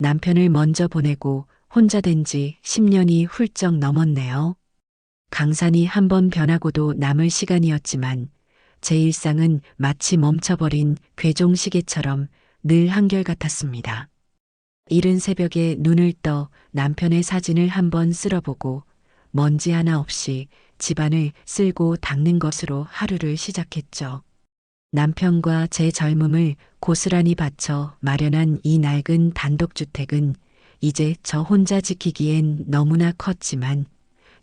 남편을 먼저 보내고 혼자 된 지 10년이 훌쩍 넘었네요. 강산이 한번 변하고도 남을 시간이었지만 제 일상은 마치 멈춰버린 괴종시계처럼 늘 한결같았습니다. 이른 새벽에 눈을 떠 남편의 사진을 한번 쓸어보고 먼지 하나 없이 집안을 쓸고 닦는 것으로 하루를 시작했죠. 남편과 제 젊음을 고스란히 바쳐 마련한 이 낡은 단독주택은 이제 저 혼자 지키기엔 너무나 컸지만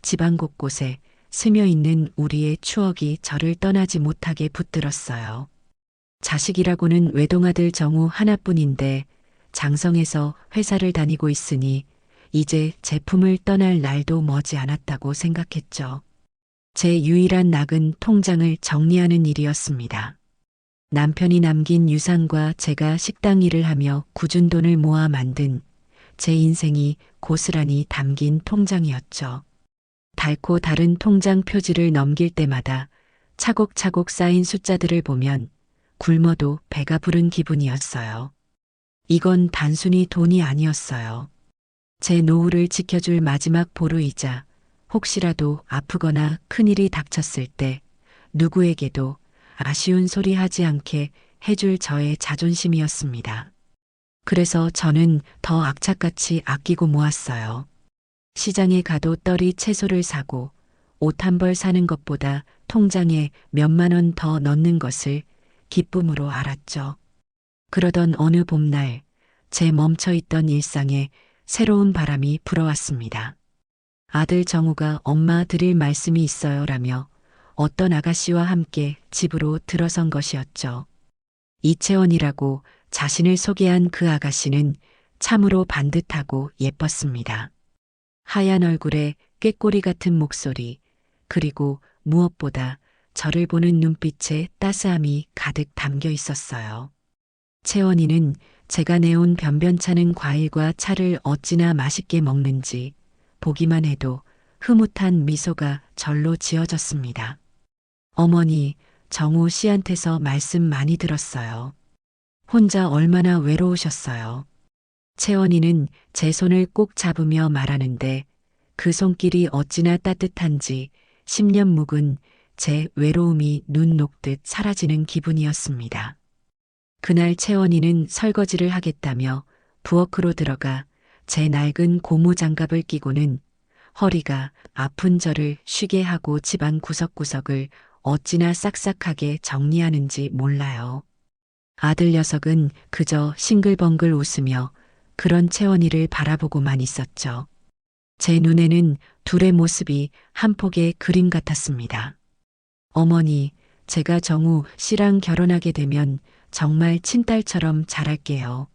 집안 곳곳에 스며 있는 우리의 추억이 저를 떠나지 못하게 붙들었어요. 자식이라고는 외동아들 정우 하나뿐인데 장성에서 회사를 다니고 있으니 이제 제품을 떠날 날도 머지 않았다고 생각했죠. 제 유일한 낙은 통장을 정리하는 일이었습니다. 남편이 남긴 유산과 제가 식당 일을 하며 굳은 돈을 모아 만든 제 인생이 고스란히 담긴 통장이었죠. 닳고 다른 통장 표지를 넘길 때마다 차곡차곡 쌓인 숫자들을 보면 굶어도 배가 부른 기분이었어요. 이건 단순히 돈이 아니었어요. 제 노후를 지켜줄 마지막 보루이자 혹시라도 아프거나 큰일이 닥쳤을 때 누구에게도 아쉬운 소리 하지 않게 해줄 저의 자존심이었습니다. 그래서 저는 더 악착같이 아끼고 모았어요. 시장에 가도 떨이 채소를 사고 옷 한 벌 사는 것보다 통장에 몇만 원 더 넣는 것을 기쁨으로 알았죠. 그러던 어느 봄날 제 멈춰있던 일상에 새로운 바람이 불어왔습니다. 아들 정우가 엄마 드릴 말씀이 있어요라며 어떤 아가씨와 함께 집으로 들어선 것이었죠. 이채원이라고 자신을 소개한 그 아가씨는 참으로 반듯하고 예뻤습니다. 하얀 얼굴에 꾀꼬리 같은 목소리, 그리고 무엇보다 저를 보는 눈빛에 따스함이 가득 담겨 있었어요. 채원이는 제가 내온 변변찮은 과일과 차를 어찌나 맛있게 먹는지 보기만 해도 흐뭇한 미소가 절로 지어졌습니다. 어머니, 정우 씨한테서 말씀 많이 들었어요. 혼자 얼마나 외로우셨어요. 채원이는 제 손을 꼭 잡으며 말하는데 그 손길이 어찌나 따뜻한지 10년 묵은 제 외로움이 눈 녹듯 사라지는 기분이었습니다. 그날 채원이는 설거지를 하겠다며 부엌으로 들어가 제 낡은 고무 장갑을 끼고는 허리가 아픈 저를 쉬게 하고 집안 구석구석을 어찌나 싹싹하게 정리하는지 몰라요. 아들 녀석은 그저 싱글벙글 웃으며 그런 채원이를 바라보고만 있었죠. 제 눈에는 둘의 모습이 한 폭의 그림 같았습니다. 어머니, 제가 정우 씨랑 결혼하게 되면 정말 친딸처럼 잘할게요.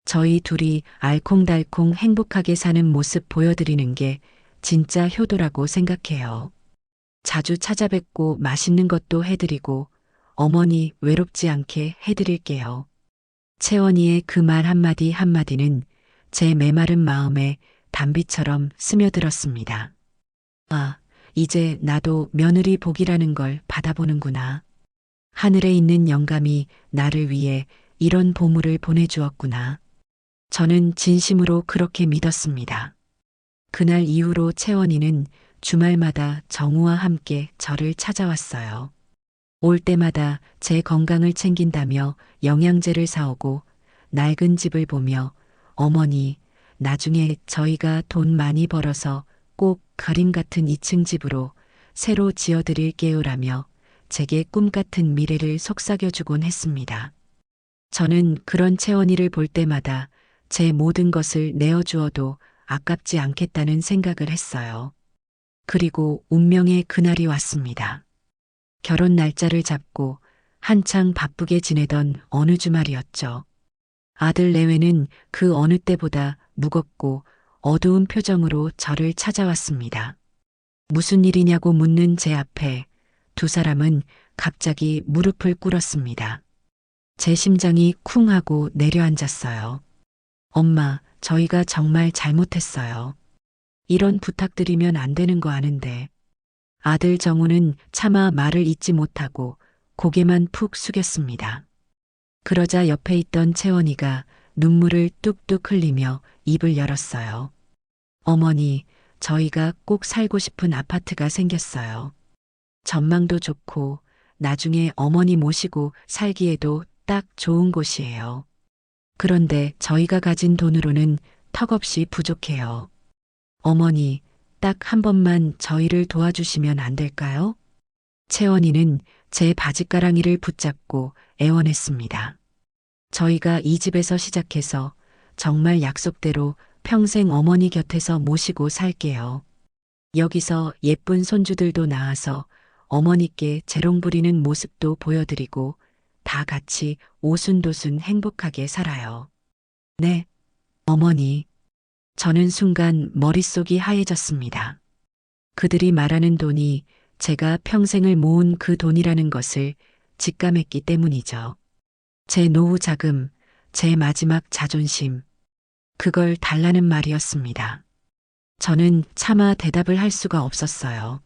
저희 둘이 알콩달콩 행복하게 사는 모습 보여드리는 게 진짜 효도라고 생각해요. 자주 찾아뵙고 맛있는 것도 해드리고 어머니 외롭지 않게 해드릴게요. 채원이의 그 말 한마디 한마디는 제 메마른 마음에 단비처럼 스며들었습니다. 아, 이제 나도 며느리 복이라는 걸 받아보는구나. 하늘에 있는 영감이 나를 위해 이런 보물을 보내주었구나. 저는 진심으로 그렇게 믿었습니다. 그날 이후로 채원이는 주말마다 정우와 함께 저를 찾아왔어요. 올 때마다 제 건강을 챙긴다며 영양제를 사오고 낡은 집을 보며 어머니, 나중에 저희가 돈 많이 벌어서 꼭 그림 같은 2층 집으로 새로 지어드릴게요라며 제게 꿈 같은 미래를 속삭여주곤 했습니다. 저는 그런 채원이를 볼 때마다 제 모든 것을 내어주어도 아깝지 않겠다는 생각을 했어요. 그리고 운명의 그날이 왔습니다. 결혼 날짜를 잡고 한창 바쁘게 지내던 어느 주말이었죠. 아들 내외는 그 어느 때보다 무겁고 어두운 표정으로 저를 찾아왔습니다. 무슨 일이냐고 묻는 제 앞에 두 사람은 갑자기 무릎을 꿇었습니다. 제 심장이 쿵 하고 내려앉았어요. 엄마, 저희가 정말 잘못했어요. 이런 부탁드리면 안 되는 거 아는데. 아들 정우는 차마 말을 잇지 못하고 고개만 푹 숙였습니다. 그러자 옆에 있던 채원이가 눈물을 뚝뚝 흘리며 입을 열었어요. 어머니, 저희가 꼭 살고 싶은 아파트가 생겼어요. 전망도 좋고 나중에 어머니 모시고 살기에도 딱 좋은 곳이에요. 그런데 저희가 가진 돈으로는 턱없이 부족해요. 어머니, 딱 한 번만 저희를 도와주시면 안 될까요? 채원이는 제 바짓가랑이를 붙잡고 애원했습니다. 저희가 이 집에서 시작해서 정말 약속대로 평생 어머니 곁에서 모시고 살게요. 여기서 예쁜 손주들도 낳아서 어머니께 재롱 부리는 모습도 보여드리고 다 같이 오순도순 행복하게 살아요. 네, 어머니. 저는 순간 머릿속이 하얘졌습니다. 그들이 말하는 돈이 제가 평생을 모은 그 돈이라는 것을 직감했기 때문이죠. 제 노후 자금, 제 마지막 자존심, 그걸 달라는 말이었습니다. 저는 차마 대답을 할 수가 없었어요.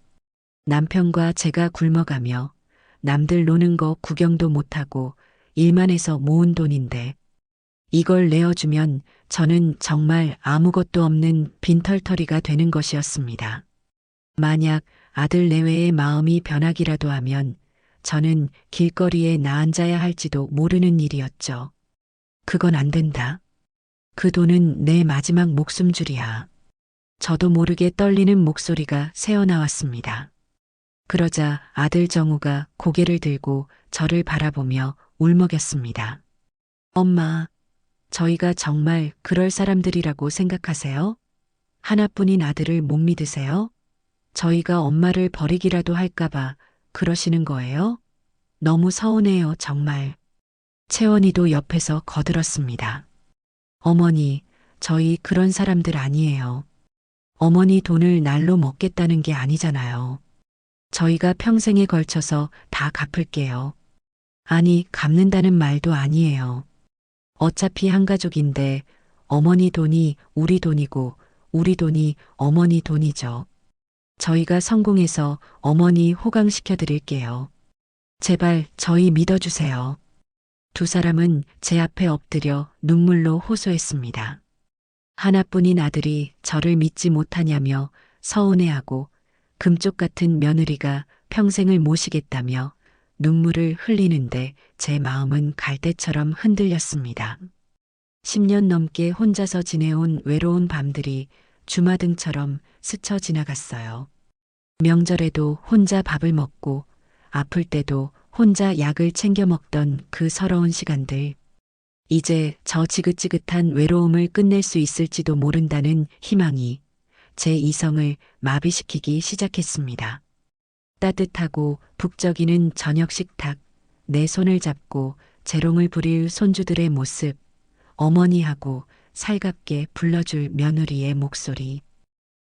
남편과 제가 굶어가며 남들 노는 거 구경도 못하고 일만 해서 모은 돈인데 이걸 내어주면 저는 정말 아무것도 없는 빈털터리가 되는 것이었습니다. 만약 아들 내외의 마음이 변하기라도 하면 저는 길거리에 나앉아야 할지도 모르는 일이었죠. 그건 안 된다. 그 돈은 내 마지막 목숨줄이야. 저도 모르게 떨리는 목소리가 새어나왔습니다. 그러자 아들 정우가 고개를 들고 저를 바라보며 울먹였습니다. 엄마, 저희가 정말 그럴 사람들이라고 생각하세요? 하나뿐인 아들을 못 믿으세요? 저희가 엄마를 버리기라도 할까봐 그러시는 거예요? 너무 서운해요, 정말. 채원이도 옆에서 거들었습니다. 어머니, 저희 그런 사람들 아니에요. 어머니 돈을 날로 먹겠다는 게 아니잖아요. 저희가 평생에 걸쳐서 다 갚을게요. 아니, 갚는다는 말도 아니에요. 어차피 한 가족인데 어머니 돈이 우리 돈이고 우리 돈이 어머니 돈이죠. 저희가 성공해서 어머니 호강시켜 드릴게요. 제발 저희 믿어주세요. 두 사람은 제 앞에 엎드려 눈물로 호소했습니다. 하나뿐인 아들이 저를 믿지 못하냐며 서운해하고 금쪽 같은 며느리가 평생을 모시겠다며 눈물을 흘리는데 제 마음은 갈대처럼 흔들렸습니다. 10년 넘게 혼자서 지내온 외로운 밤들이 주마등처럼 스쳐 지나갔어요. 명절에도 혼자 밥을 먹고 아플 때도 혼자 약을 챙겨 먹던 그 서러운 시간들. 이제 저 지긋지긋한 외로움을 끝낼 수 있을지도 모른다는 희망이 제 이성을 마비시키기 시작했습니다. 따뜻하고 북적이는 저녁 식탁, 내 손을 잡고 재롱을 부릴 손주들의 모습, 어머니하고 살갑게 불러줄 며느리의 목소리.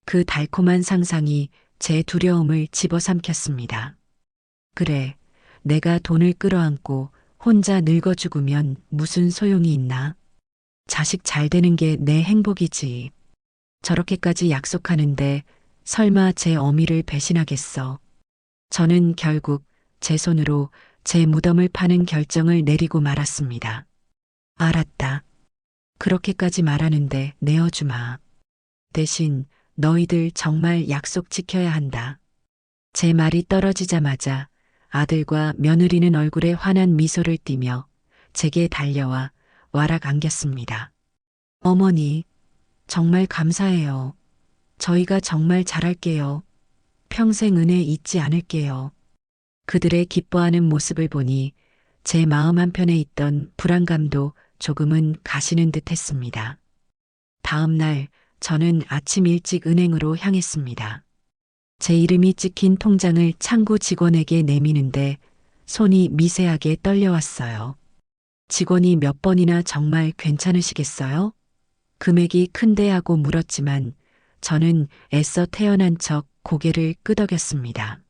그 달콤한 상상이 제 두려움을 집어삼켰습니다. 그래, 내가 돈을 끌어안고 혼자 늙어 죽으면 무슨 소용이 있나? 자식 잘 되는 게 내 행복이지. 저렇게까지 약속하는데 설마 제 어미를 배신하겠어. 저는 결국 제 손으로 제 무덤을 파는 결정을 내리고 말았습니다. 알았다. 그렇게까지 말하는데 내어주마. 대신 너희들 정말 약속 지켜야 한다. 제 말이 떨어지자마자 아들과 며느리는 얼굴에 환한 미소를 띠며 제게 달려와 와락 안겼습니다. 어머니, 정말 감사해요. 저희가 정말 잘할게요. 평생 은혜 잊지 않을게요. 그들의 기뻐하는 모습을 보니 제 마음 한편에 있던 불안감도 조금은 가시는 듯 했습니다. 다음 날 저는 아침 일찍 은행으로 향했습니다. 제 이름이 찍힌 통장을 창구 직원에게 내미는데 손이 미세하게 떨려왔어요. 직원이 몇 번이나 정말 괜찮으시겠어요? 금액이 큰데 하고 물었지만 저는 애써 태어난 척 고개를 끄덕였습니다.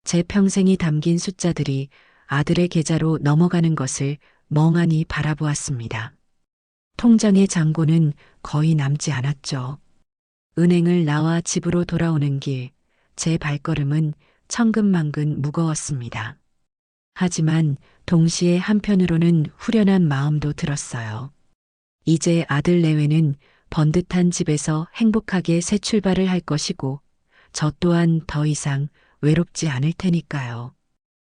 제 평생이 담긴 숫자들이 아들의 계좌로 넘어가는 것을 멍하니 바라보았습니다. 통장의 잔고는 거의 남지 않았죠. 은행을 나와 집으로 돌아오는 길, 제 발걸음은 천근만근 무거웠습니다. 하지만 동시에 한편으로는 후련한 마음도 들었어요. 이제 아들 내외는 번듯한 집에서 행복하게 새 출발을 할 것이고 저 또한 더 이상 외롭지 않을 테니까요.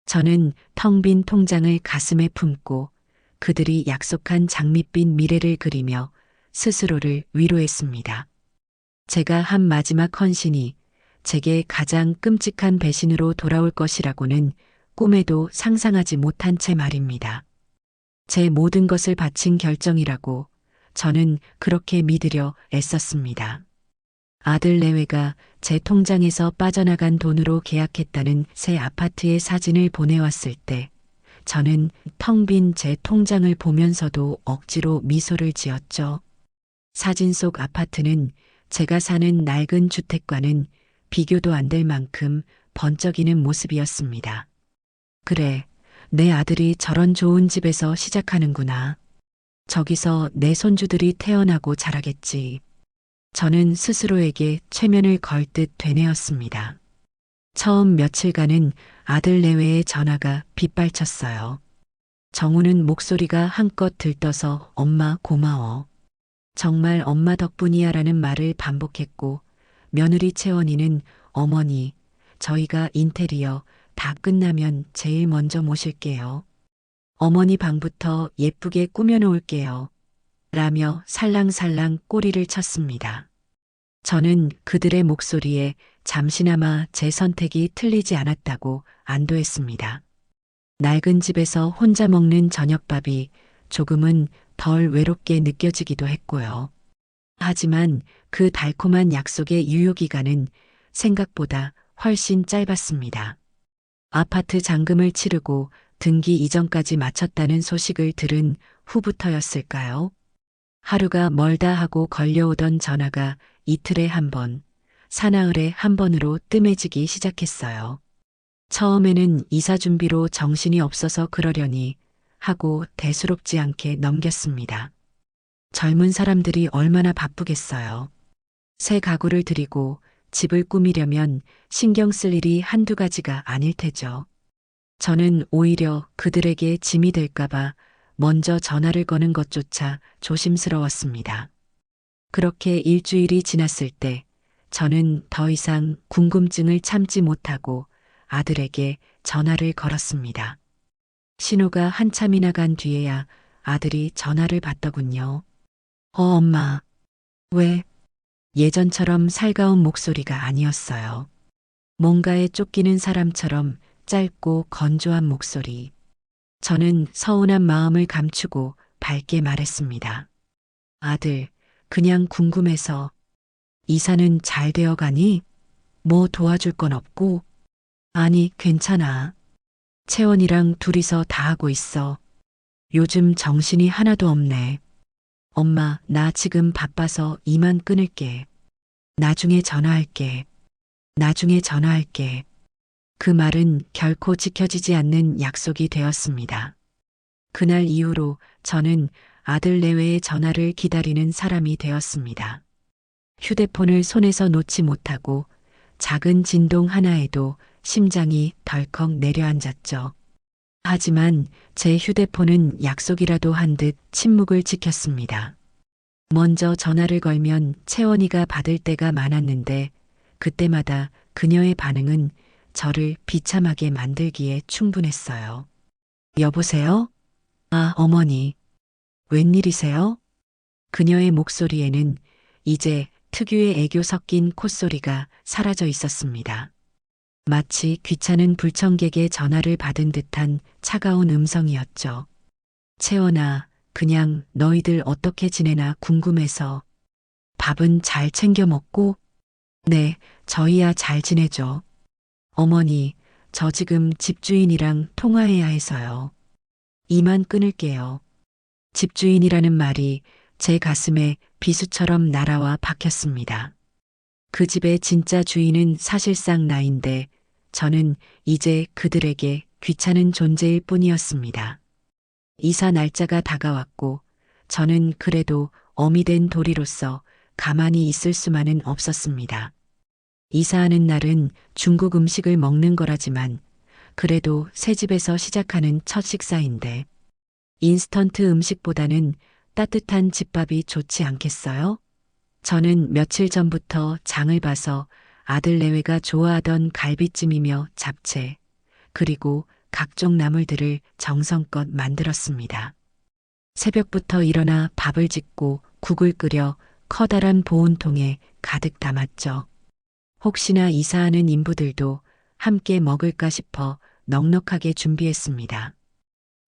저는 텅 빈 통장을 가슴에 품고 그들이 약속한 장밋빛 미래를 그리며 스스로를 위로했습니다. 제가 한 마지막 헌신이 제게 가장 끔찍한 배신으로 돌아올 것이라고는 꿈에도 상상하지 못한 채 말입니다. 제 모든 것을 바친 결정이라고 저는 그렇게 믿으려 애썼습니다. 아들 내외가 제 통장에서 빠져나간 돈으로 계약했다는 새 아파트의 사진을 보내왔을 때 저는 텅 빈 제 통장을 보면서도 억지로 미소를 지었죠. 사진 속 아파트는 제가 사는 낡은 주택과는 비교도 안 될 만큼 번쩍이는 모습이었습니다. 그래, 내 아들이 저런 좋은 집에서 시작하는구나. 저기서 내 손주들이 태어나고 자라겠지. 저는 스스로에게 최면을 걸 듯 되뇌었습니다. 처음 며칠간은 아들 내외의 전화가 빗발쳤어요. 정우는 목소리가 한껏 들떠서 엄마 고마워. 정말 엄마 덕분이야 라는 말을 반복했고 며느리 채원이는 어머니, 저희가 인테리어 다 끝나면 제일 먼저 모실게요. 어머니 방부터 예쁘게 꾸며놓을게요. 라며 살랑살랑 꼬리를 쳤습니다. 저는 그들의 목소리에 잠시나마 제 선택이 틀리지 않았다고 안도했습니다. 낡은 집에서 혼자 먹는 저녁밥이 조금은 덜 외롭게 느껴지기도 했고요. 하지만 그 달콤한 약속의 유효기간은 생각보다 훨씬 짧았습니다. 아파트 잔금을 치르고 등기 이전까지 마쳤다는 소식을 들은 후부터였을까요? 하루가 멀다 하고 걸려오던 전화가 이틀에 한 번, 사나흘에 한 번으로 뜸해지기 시작했어요. 처음에는 이사 준비로 정신이 없어서 그러려니 하고 대수롭지 않게 넘겼습니다. 젊은 사람들이 얼마나 바쁘겠어요. 새 가구를 들이고 집을 꾸미려면 신경 쓸 일이 한두 가지가 아닐 테죠. 저는 오히려 그들에게 짐이 될까봐 먼저 전화를 거는 것조차 조심스러웠습니다. 그렇게 일주일이 지났을 때 저는 더 이상 궁금증을 참지 못하고 아들에게 전화를 걸었습니다. 신호가 한참이나 간 뒤에야 아들이 전화를 받더군요. 엄마. 왜? 예전처럼 살가운 목소리가 아니었어요. 뭔가에 쫓기는 사람처럼 짧고 건조한 목소리. 저는 서운한 마음을 감추고 밝게 말했습니다. 아들, 그냥 궁금해서. 이사는 잘 되어 가니? 뭐 도와줄 건 없고? 아니, 괜찮아. 채원이랑 둘이서 다 하고 있어. 요즘 정신이 하나도 없네. 엄마, 나 지금 바빠서 이만 끊을게. 나중에 전화할게. 나중에 전화할게. 그 말은 결코 지켜지지 않는 약속이 되었습니다. 그날 이후로 저는 아들 내외의 전화를 기다리는 사람이 되었습니다. 휴대폰을 손에서 놓지 못하고 작은 진동 하나에도 심장이 덜컥 내려앉았죠. 하지만 제 휴대폰은 약속이라도 한 듯 침묵을 지켰습니다. 먼저 전화를 걸면 채원이가 받을 때가 많았는데 그때마다 그녀의 반응은 저를 비참하게 만들기에 충분했어요. 여보세요? 아, 어머니. 웬일이세요? 그녀의 목소리에는 이제 특유의 애교 섞인 콧소리가 사라져 있었습니다. 마치 귀찮은 불청객의 전화를 받은 듯한 차가운 음성이었죠. 채원아, 그냥 너희들 어떻게 지내나 궁금해서. 밥은 잘 챙겨 먹고? 네, 저희야 잘 지내죠. 어머니, 저 지금 집주인이랑 통화해야 해서요. 이만 끊을게요. 집주인이라는 말이 제 가슴에 비수처럼 날아와 박혔습니다. 그 집의 진짜 주인은 사실상 나인데 저는 이제 그들에게 귀찮은 존재일 뿐이었습니다. 이사 날짜가 다가왔고 저는 그래도 어미 된 도리로서 가만히 있을 수만은 없었습니다. 이사하는 날은 중국 음식을 먹는 거라지만 그래도 새 집에서 시작하는 첫 식사인데 인스턴트 음식보다는 따뜻한 집밥이 좋지 않겠어요? 저는 며칠 전부터 장을 봐서 아들 내외가 좋아하던 갈비찜이며 잡채, 그리고 각종 나물들을 정성껏 만들었습니다. 새벽부터 일어나 밥을 짓고 국을 끓여 커다란 보온통에 가득 담았죠. 혹시나 이사하는 인부들도 함께 먹을까 싶어 넉넉하게 준비했습니다.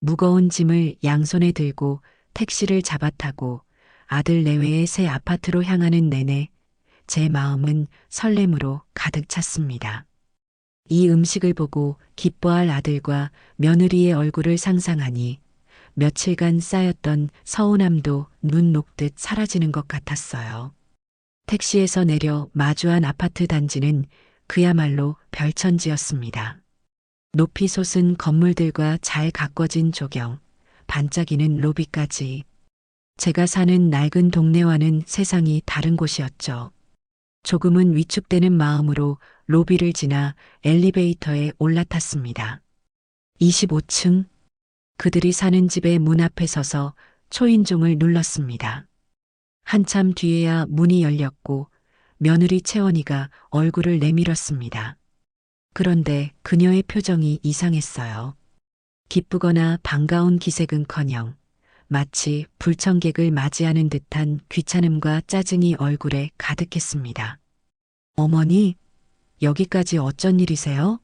무거운 짐을 양손에 들고 택시를 잡아타고 아들 내외의 새 아파트로 향하는 내내 제 마음은 설렘으로 가득 찼습니다. 이 음식을 보고 기뻐할 아들과 며느리의 얼굴을 상상하니 며칠간 쌓였던 서운함도 눈 녹듯 사라지는 것 같았어요. 택시에서 내려 마주한 아파트 단지는 그야말로 별천지였습니다. 높이 솟은 건물들과 잘 가꿔진 조경, 반짝이는 로비까지. 제가 사는 낡은 동네와는 세상이 다른 곳이었죠. 조금은 위축되는 마음으로 로비를 지나 엘리베이터에 올라탔습니다. 25층. 그들이 사는 집의 문 앞에 서서 초인종을 눌렀습니다. 한참 뒤에야 문이 열렸고 며느리 채원이가 얼굴을 내밀었습니다. 그런데 그녀의 표정이 이상했어요. 기쁘거나 반가운 기색은커녕 마치 불청객을 맞이하는 듯한 귀찮음과 짜증이 얼굴에 가득했습니다. 어머니, 여기까지 어쩐 일이세요?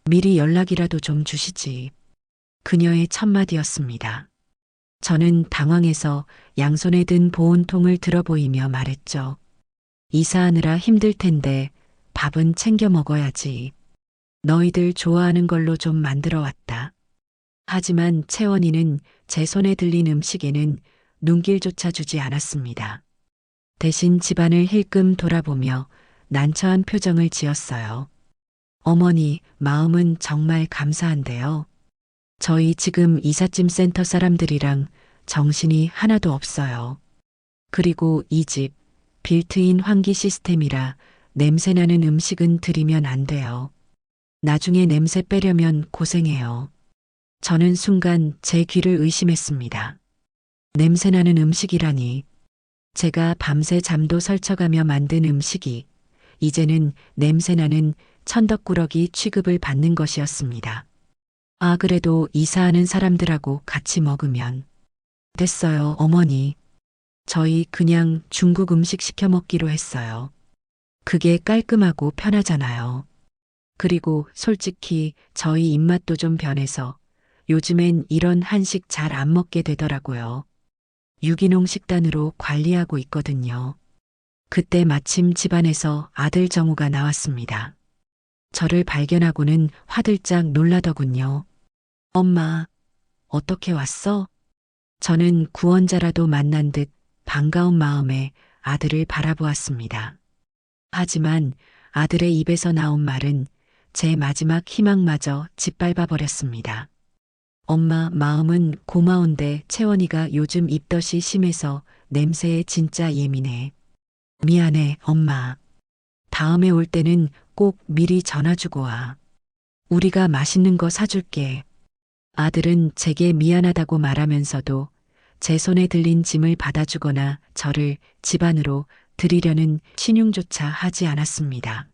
미리 연락이라도 좀 주시지. 그녀의 첫마디였습니다. 저는 당황해서 양손에 든 보온통을 들어보이며 말했죠. 이사하느라 힘들 텐데 밥은 챙겨 먹어야지. 너희들 좋아하는 걸로 좀 만들어 왔다. 하지만 채원이는 제 손에 들린 음식에는 눈길조차 주지 않았습니다. 대신 집안을 힐끔 돌아보며 난처한 표정을 지었어요. 어머니, 마음은 정말 감사한데요. 저희 지금 이삿짐 센터 사람들이랑 정신이 하나도 없어요. 그리고 이 집 빌트인 환기 시스템이라 냄새나는 음식은 드리면 안 돼요. 나중에 냄새 빼려면 고생해요. 저는 순간 제 귀를 의심했습니다. 냄새나는 음식이라니. 제가 밤새 잠도 설쳐가며 만든 음식이 이제는 냄새나는 천덕꾸러기 취급을 받는 것이었습니다. 아, 그래도 이사하는 사람들하고 같이 먹으면. 됐어요, 어머니. 저희 그냥 중국 음식 시켜 먹기로 했어요. 그게 깔끔하고 편하잖아요. 그리고 솔직히 저희 입맛도 좀 변해서 요즘엔 이런 한식 잘 안 먹게 되더라고요. 유기농 식단으로 관리하고 있거든요. 그때 마침 집안에서 아들 정우가 나왔습니다. 저를 발견하고는 화들짝 놀라더군요. 엄마, 어떻게 왔어? 저는 구원자라도 만난 듯 반가운 마음에 아들을 바라보았습니다. 하지만 아들의 입에서 나온 말은 제 마지막 희망마저 짓밟아 버렸습니다. 엄마, 마음은 고마운데 채원이가 요즘 입덧이 심해서 냄새에 진짜 예민해. 미안해, 엄마. 다음에 올 때는 꼭 미리 전화주고 와. 우리가 맛있는 거 사줄게. 아들은 제게 미안하다고 말하면서도 제 손에 들린 짐을 받아주거나 저를 집 안으로 들이려는 신용조차 하지 않았습니다.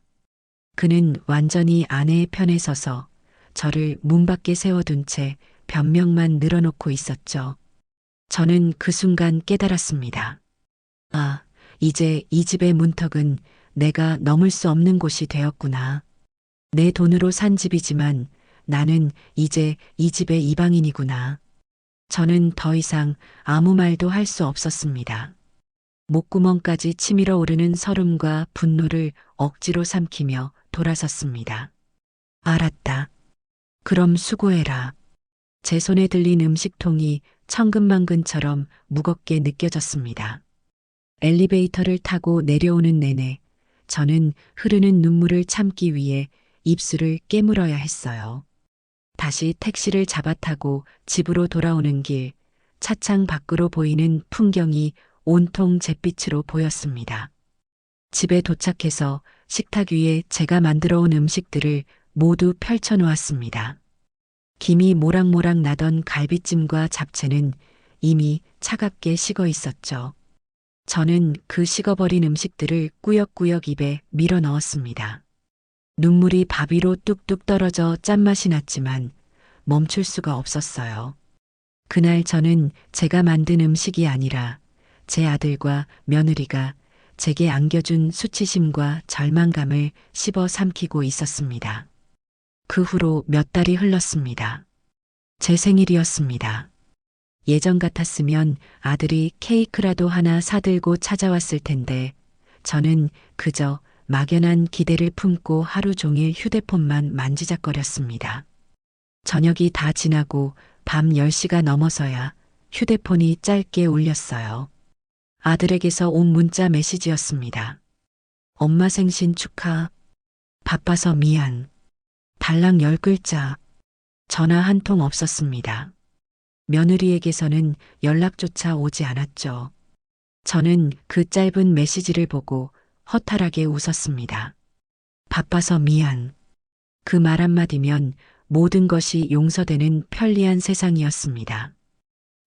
그는 완전히 아내의 편에 서서 저를 문 밖에 세워둔 채 변명만 늘어놓고 있었죠. 저는 그 순간 깨달았습니다. 아, 이제 이 집의 문턱은 내가 넘을 수 없는 곳이 되었구나. 내 돈으로 산 집이지만 나는 이제 이 집의 이방인이구나. 저는 더 이상 아무 말도 할 수 없었습니다. 목구멍까지 치밀어 오르는 설움과 분노를 억지로 삼키며 돌아섰습니다. 알았다. 그럼 수고해라. 제 손에 들린 음식통이 천근만근처럼 무겁게 느껴졌습니다. 엘리베이터를 타고 내려오는 내내 저는 흐르는 눈물을 참기 위해 입술을 깨물어야 했어요. 다시 택시를 잡아타고 집으로 돌아오는 길, 차창 밖으로 보이는 풍경이 온통 잿빛으로 보였습니다. 집에 도착해서 식탁 위에 제가 만들어 온 음식들을 모두 펼쳐 놓았습니다. 김이 모락모락 나던 갈비찜과 잡채는 이미 차갑게 식어 있었죠. 저는 그 식어버린 음식들을 꾸역꾸역 입에 밀어 넣었습니다. 눈물이 밥 위로 뚝뚝 떨어져 짠맛이 났지만 멈출 수가 없었어요. 그날 저는 제가 만든 음식이 아니라 제 아들과 며느리가 제게 안겨준 수치심과 절망감을 씹어 삼키고 있었습니다. 그 후로 몇 달이 흘렀습니다. 제 생일이었습니다. 예전 같았으면 아들이 케이크라도 하나 사들고 찾아왔을 텐데 저는 그저 막연한 기대를 품고 하루 종일 휴대폰만 만지작거렸습니다. 저녁이 다 지나고 밤 10시가 넘어서야 휴대폰이 짧게 울렸어요. 아들에게서 온 문자 메시지였습니다. 엄마 생신 축하. 바빠서 미안. 달랑 10글자. 전화 한 통 없었습니다. 며느리에게서는 연락조차 오지 않았죠. 저는 그 짧은 메시지를 보고 허탈하게 웃었습니다. 바빠서 미안. 그 말 한마디면 모든 것이 용서되는 편리한 세상이었습니다.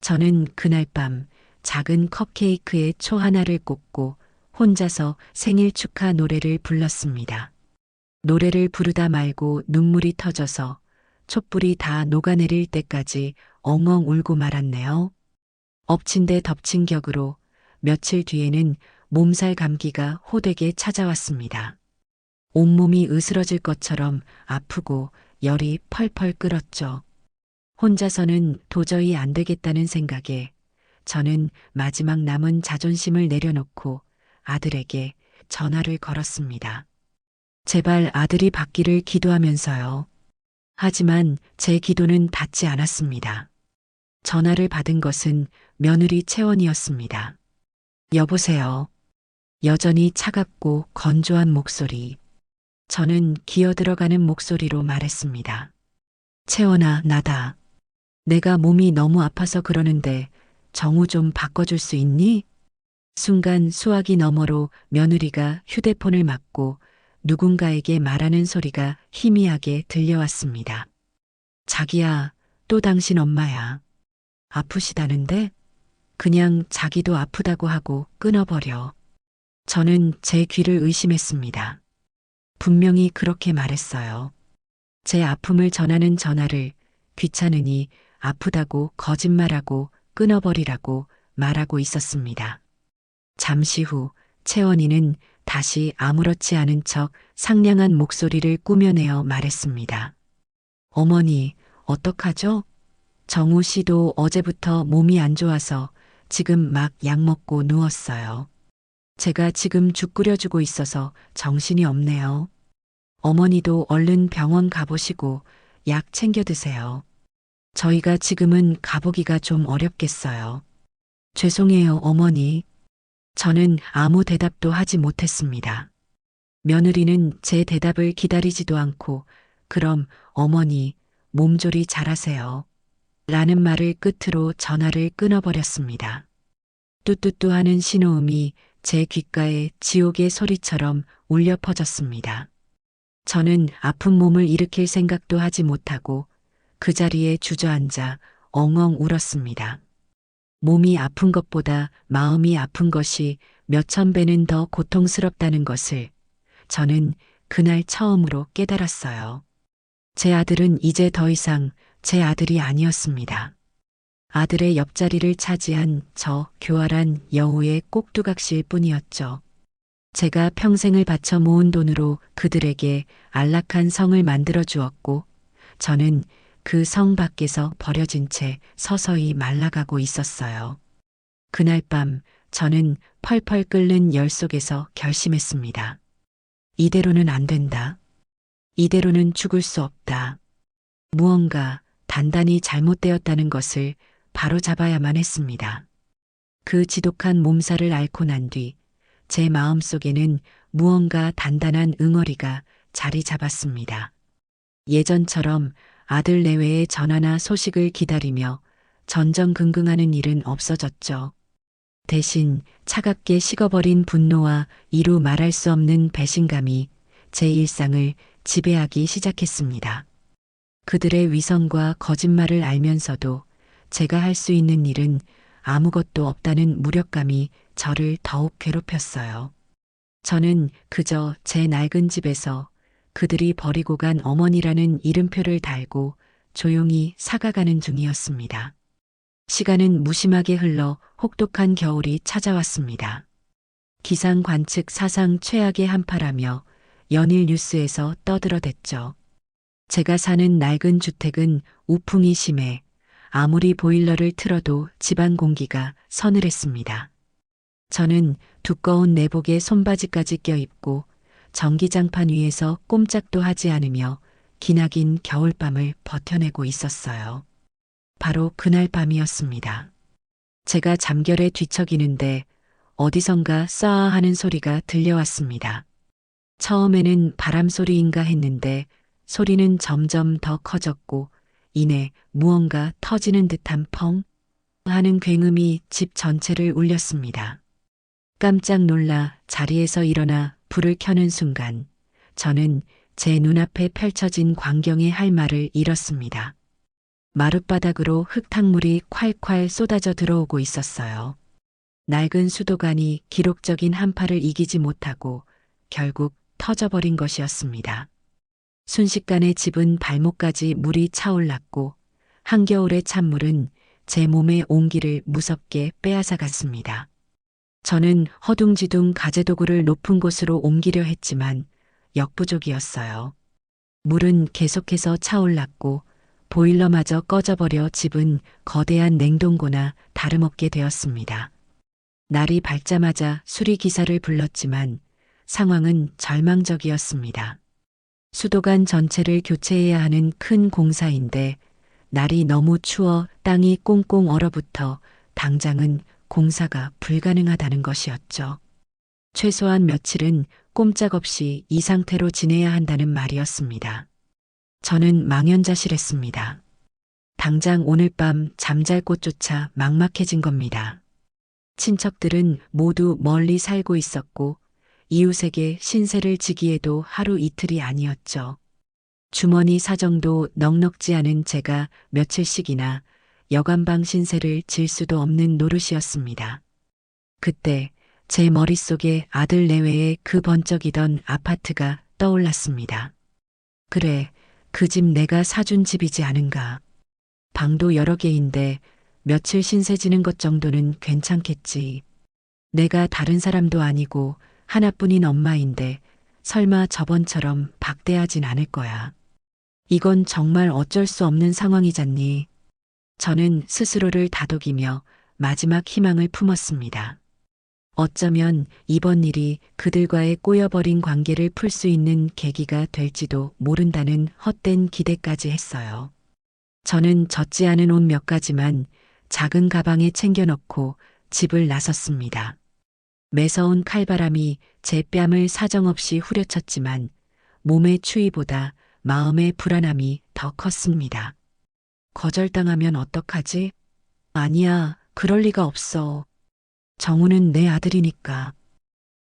저는 그날 밤 작은 컵케이크에 초 하나를 꽂고 혼자서 생일 축하 노래를 불렀습니다. 노래를 부르다 말고 눈물이 터져서 촛불이 다 녹아내릴 때까지 엉엉 울고 말았네요. 엎친 데 덮친 격으로 며칠 뒤에는 몸살 감기가 호되게 찾아왔습니다. 온몸이 으스러질 것처럼 아프고 열이 펄펄 끓었죠. 혼자서는 도저히 안 되겠다는 생각에 저는 마지막 남은 자존심을 내려놓고 아들에게 전화를 걸었습니다. 제발 아들이 받기를 기도하면서요. 하지만 제 기도는 닿지 않았습니다. 전화를 받은 것은 며느리 채원이었습니다. 여보세요. 여전히 차갑고 건조한 목소리. 저는 기어들어가는 목소리로 말했습니다. 채원아, 나다. 내가 몸이 너무 아파서 그러는데 정우 좀 바꿔줄 수 있니? 순간 수화기 너머로 며느리가 휴대폰을 막고 누군가에게 말하는 소리가 희미하게 들려왔습니다. 자기야, 또 당신 엄마야. 아프시다는데? 그냥 자기도 아프다고 하고 끊어버려. 저는 제 귀를 의심했습니다. 분명히 그렇게 말했어요. 제 아픔을 전하는 전화를 귀찮으니 아프다고 거짓말하고 끊어버리라고 말하고 있었습니다. 잠시 후 채원이는 다시 아무렇지 않은 척 상냥한 목소리를 꾸며내어 말했습니다. 어머니, 어떡하죠? 정우 씨도 어제부터 몸이 안 좋아서 지금 막 약 먹고 누웠어요. 제가 지금 죽 끓여주고 있어서 정신이 없네요. 어머니도 얼른 병원 가보시고 약 챙겨 드세요. 저희가 지금은 가보기가 좀 어렵겠어요. 죄송해요, 어머니. 저는 아무 대답도 하지 못했습니다. 며느리는 제 대답을 기다리지도 않고 그럼 어머니 몸조리 잘하세요. 라는 말을 끝으로 전화를 끊어버렸습니다. 뚜뚜뚜 하는 신호음이 제 귓가에 지옥의 소리처럼 울려 퍼졌습니다. 저는 아픈 몸을 일으킬 생각도 하지 못하고 그 자리에 주저앉아 엉엉 울었습니다. 몸이 아픈 것보다 마음이 아픈 것이 몇천 배는 더 고통스럽다는 것을 저는 그날 처음으로 깨달았어요. 제 아들은 이제 더 이상 제 아들이 아니었습니다. 아들의 옆자리를 차지한 저 교활한 여우의 꼭두각시일 뿐이었죠. 제가 평생을 바쳐 모은 돈으로 그들에게 안락한 성을 만들어 주었고 저는 그 성 밖에서 버려진 채 서서히 말라가고 있었어요. 그날 밤 저는 펄펄 끓는 열 속에서 결심했습니다. 이대로는 안 된다. 이대로는 죽을 수 없다. 무언가 단단히 잘못되었다는 것을 바로잡아야만 했습니다. 그 지독한 몸살을 앓고 난 뒤 제 마음속에는 무언가 단단한 응어리가 자리 잡았습니다. 예전처럼 아들 내외의 전화나 소식을 기다리며 전전긍긍하는 일은 없어졌죠. 대신 차갑게 식어버린 분노와 이루 말할 수 없는 배신감이 제 일상을 지배하기 시작했습니다. 그들의 위선과 거짓말을 알면서도 제가 할 수 있는 일은 아무것도 없다는 무력감이 저를 더욱 괴롭혔어요. 저는 그저 제 낡은 집에서 그들이 버리고 간 어머니라는 이름표를 달고 조용히 사가가는 중이었습니다. 시간은 무심하게 흘러 혹독한 겨울이 찾아왔습니다. 기상 관측 사상 최악의 한파라며 연일 뉴스에서 떠들어댔죠. 제가 사는 낡은 주택은 우풍이 심해 아무리 보일러를 틀어도 집안 공기가 서늘했습니다. 저는 두꺼운 내복에 손바지까지 껴입고 전기장판 위에서 꼼짝도 하지 않으며 기나긴 겨울밤을 버텨내고 있었어요. 바로 그날 밤이었습니다. 제가 잠결에 뒤척이는데 어디선가 싸아 하는 소리가 들려왔습니다. 처음에는 바람 소리인가 했는데 소리는 점점 더 커졌고 이내 무언가 터지는 듯한 펑 하는 굉음이 집 전체를 울렸습니다. 깜짝 놀라 자리에서 일어나 불을 켜는 순간 저는 제 눈앞에 펼쳐진 광경의 할 말을 잃었습니다. 마룻바닥으로 흙탕물이 콸콸 쏟아져 들어오고 있었어요. 낡은 수도관이 기록적인 한파를 이기지 못하고 결국 터져버린 것이었습니다. 순식간에 집은 발목까지 물이 차올랐고 한겨울의 찬물은 제 몸의 온기를 무섭게 빼앗아 갔습니다. 저는 허둥지둥 가재도구를 높은 곳으로 옮기려 했지만 역부족이었어요. 물은 계속해서 차올랐고 보일러마저 꺼져버려 집은 거대한 냉동고나 다름없게 되었습니다. 날이 밝자마자 수리기사를 불렀지만 상황은 절망적이었습니다. 수도관 전체를 교체해야 하는 큰 공사인데 날이 너무 추워 땅이 꽁꽁 얼어붙어 당장은 공사가 불가능하다는 것이었죠. 최소한 며칠은 꼼짝없이 이 상태로 지내야 한다는 말이었습니다. 저는 망연자실했습니다. 당장 오늘 밤 잠잘 곳조차 막막해진 겁니다. 친척들은 모두 멀리 살고 있었고 이웃에게 신세를 지기에도 하루 이틀이 아니었죠. 주머니 사정도 넉넉지 않은 제가 며칠씩이나 여간방 신세를 질 수도 없는 노릇이었습니다. 그때 제 머릿속에 아들 내외의 그 번쩍이던 아파트가 떠올랐습니다. 그래, 그 집 내가 사준 집이지 않은가. 방도 여러 개인데 며칠 신세 지는 것 정도는 괜찮겠지. 내가 다른 사람도 아니고 하나뿐인 엄마인데 설마 저번처럼 박대하진 않을 거야. 이건 정말 어쩔 수 없는 상황이잖니. 저는 스스로를 다독이며 마지막 희망을 품었습니다. 어쩌면 이번 일이 그들과의 꼬여버린 관계를 풀 수 있는 계기가 될지도 모른다는 헛된 기대까지 했어요. 저는 젖지 않은 옷 몇 가지만 작은 가방에 챙겨 넣고 집을 나섰습니다. 매서운 칼바람이 제 뺨을 사정없이 후려쳤지만 몸의 추위보다 마음의 불안함이 더 컸습니다. 거절당하면 어떡하지? 아니야, 그럴 리가 없어. 정우는 내 아들이니까.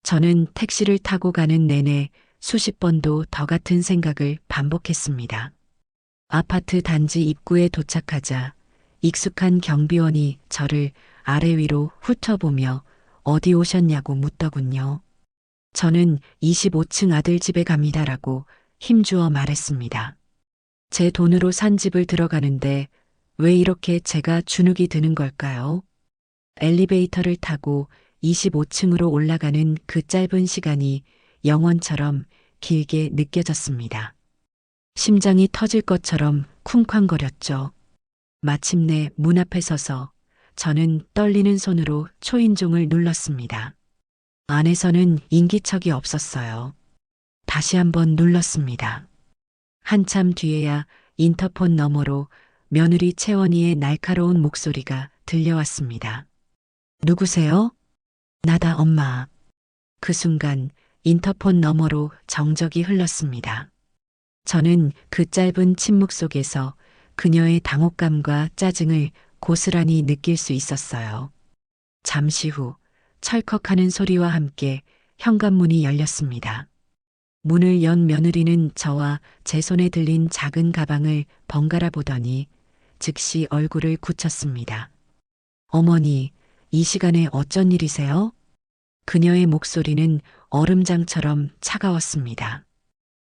저는 택시를 타고 가는 내내 수십 번도 더 같은 생각을 반복했습니다. 아파트 단지 입구에 도착하자 익숙한 경비원이 저를 아래 위로 훑어보며 어디 오셨냐고 묻더군요. 저는 25층 아들 집에 갑니다라고 힘주어 말했습니다. 제 돈으로 산 집을 들어가는데 왜 이렇게 제가 주눅이 드는 걸까요? 엘리베이터를 타고 25층으로 올라가는 그 짧은 시간이 영원처럼 길게 느껴졌습니다. 심장이 터질 것처럼 쿵쾅거렸죠. 마침내 문 앞에 서서 저는 떨리는 손으로 초인종을 눌렀습니다. 안에서는 인기척이 없었어요. 다시 한번 눌렀습니다. 한참 뒤에야 인터폰 너머로 며느리 채원이의 날카로운 목소리가 들려왔습니다. 누구세요? 나다, 엄마. 그 순간 인터폰 너머로 정적이 흘렀습니다. 저는 그 짧은 침묵 속에서 그녀의 당혹감과 짜증을 고스란히 느낄 수 있었어요. 잠시 후 철컥하는 소리와 함께 현관문이 열렸습니다. 문을 연 며느리는 저와 제 손에 들린 작은 가방을 번갈아 보더니 즉시 얼굴을 굳혔습니다. 어머니, 이 시간에 어쩐 일이세요? 그녀의 목소리는 얼음장처럼 차가웠습니다.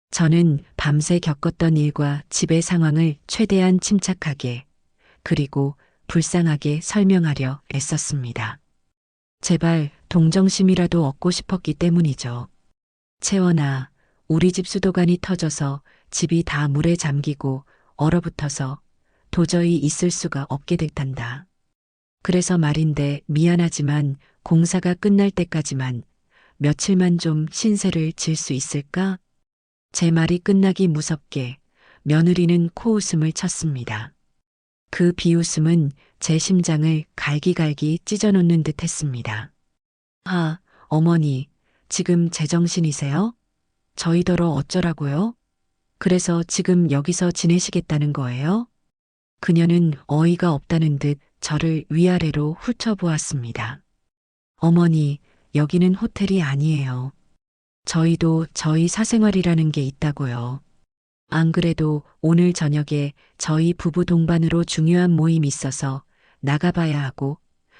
저는 밤새 겪었던 일과 집의 상황을 최대한 침착하게 그리고 불쌍하게 설명하려 애썼습니다. 제발 동정심이라도 얻고 싶었기 때문이죠. 채원아, 우리 집 수도관이 터져서 집이 다 물에 잠기고 얼어붙어서 도저히 있을 수가 없게 됐단다. 그래서 말인데 미안하지만 공사가 끝날 때까지만 며칠만 좀 신세를 질 수 있을까? 제 말이 끝나기 무섭게 며느리는 코웃음을 쳤습니다. 그 비웃음은 제 심장을 갈기갈기 찢어놓는 듯 했습니다. 아, 어머니, 지금 제정신이세요? 저희더러 어쩌라고요? 그래서 지금 여기서 지내시겠다는 거예요? 그녀는 어이가 없다는 듯 저를 위아래로 훑어보았습니다. 어머니, 여기는 호텔이 아니에요. 저희도 저희 사생활이라는 게 있다고요. 안 그래도 오늘 저녁에 저희 부부 동반으로 중요한 모임이 있어서 나가봐야 하고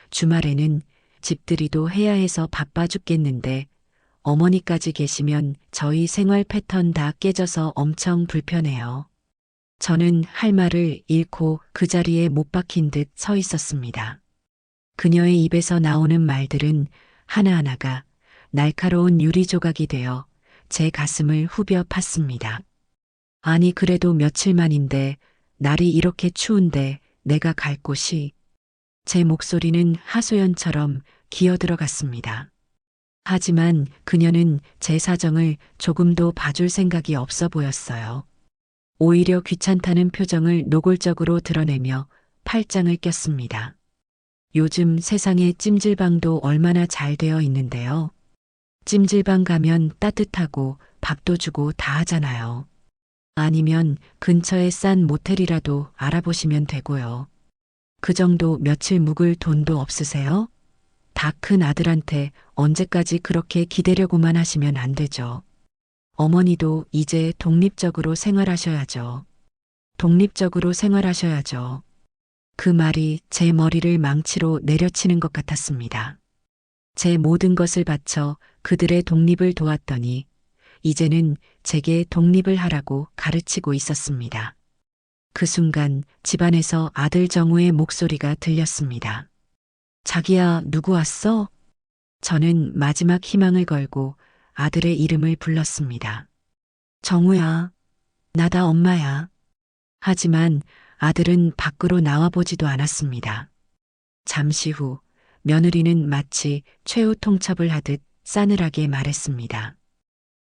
주말에는 집들이도 해야 해서 바빠 죽겠는데 어머니까지 계시면 저희 생활 패턴 다 깨져서 엄청 불편해요. 저는 할 말을 잃고 그 자리에 못 박힌 듯 서 있었습니다. 그녀의 입에서 나오는 말들은 하나하나가 날카로운 유리 조각이 되어 제 가슴을 후벼 팠습니다. 아니 그래도 며칠만인데 날이 이렇게 추운데 내가 갈 곳이 제 목소리는 하소연처럼 기어들어갔습니다. 하지만 그녀는 제 사정을 조금도 봐줄 생각이 없어 보였어요. 오히려 귀찮다는 표정을 노골적으로 드러내며 팔짱을 꼈습니다. 요즘 세상에 찜질방도 얼마나 잘 되어 있는데요. 찜질방 가면 따뜻하고 밥도 주고 다 하잖아요. 아니면 근처에 싼 모텔이라도 알아보시면 되고요. 그 정도 며칠 묵을 돈도 없으세요? 다 큰 아들한테 언제까지 그렇게 기대려고만 하시면 안 되죠. 어머니도 이제 독립적으로 생활하셔야죠. 독립적으로 생활하셔야죠. 그 말이 제 머리를 망치로 내려치는 것 같았습니다. 제 모든 것을 바쳐 그들의 독립을 도왔더니 이제는 제게 독립을 하라고 가르치고 있었습니다. 그 순간 집안에서 아들 정우의 목소리가 들렸습니다. 자기야, 누구 왔어? 저는 마지막 희망을 걸고 아들의 이름을 불렀습니다. 정우야, 나다 엄마야. 하지만 아들은 밖으로 나와보지도 않았습니다. 잠시 후 며느리는 마치 최후 통첩을 하듯 싸늘하게 말했습니다.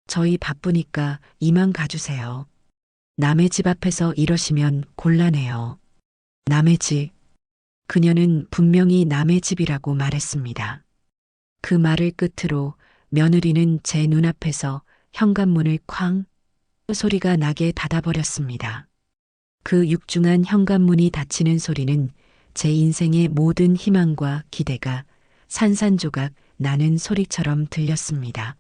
저희 바쁘니까 이만 가주세요. 남의 집 앞에서 이러시면 곤란해요. 남의 집. 그녀는 분명히 남의 집이라고 말했습니다. 그 말을 끝으로 며느리는 제 눈앞에서 현관문을 쾅 소리가 나게 닫아버렸습니다. 그 육중한 현관문이 닫히는 소리는 제 인생의 모든 희망과 기대가 산산조각 나는 소리처럼 들렸습니다.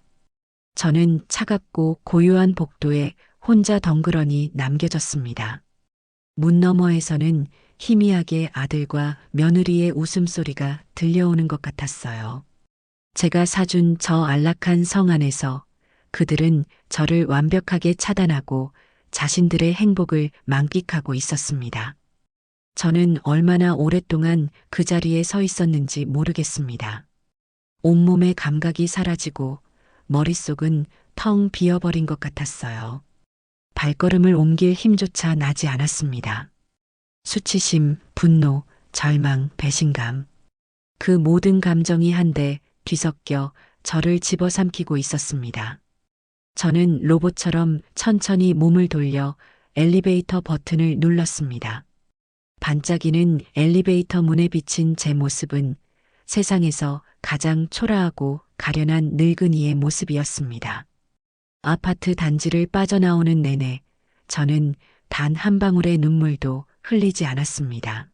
저는 차갑고 고요한 복도에 혼자 덩그러니 남겨졌습니다. 문 너머에서는 희미하게 아들과 며느리의 웃음소리가 들려오는 것 같았어요. 제가 사준 저 안락한 성 안에서 그들은 저를 완벽하게 차단하고 자신들의 행복을 만끽하고 있었습니다. 저는 얼마나 오랫동안 그 자리에 서 있었는지 모르겠습니다. 온몸의 감각이 사라지고 머릿속은 텅 비어버린 것 같았어요. 발걸음을 옮길 힘조차 나지 않았습니다. 수치심, 분노, 절망, 배신감. 그 모든 감정이 한데 뒤섞여 저를 집어삼키고 있었습니다. 저는 로봇처럼 천천히 몸을 돌려 엘리베이터 버튼을 눌렀습니다. 반짝이는 엘리베이터 문에 비친 제 모습은 세상에서 가장 초라하고 가련한 늙은이의 모습이었습니다. 아파트 단지를 빠져나오는 내내 저는 단 한 방울의 눈물도 흘리지 않았습니다.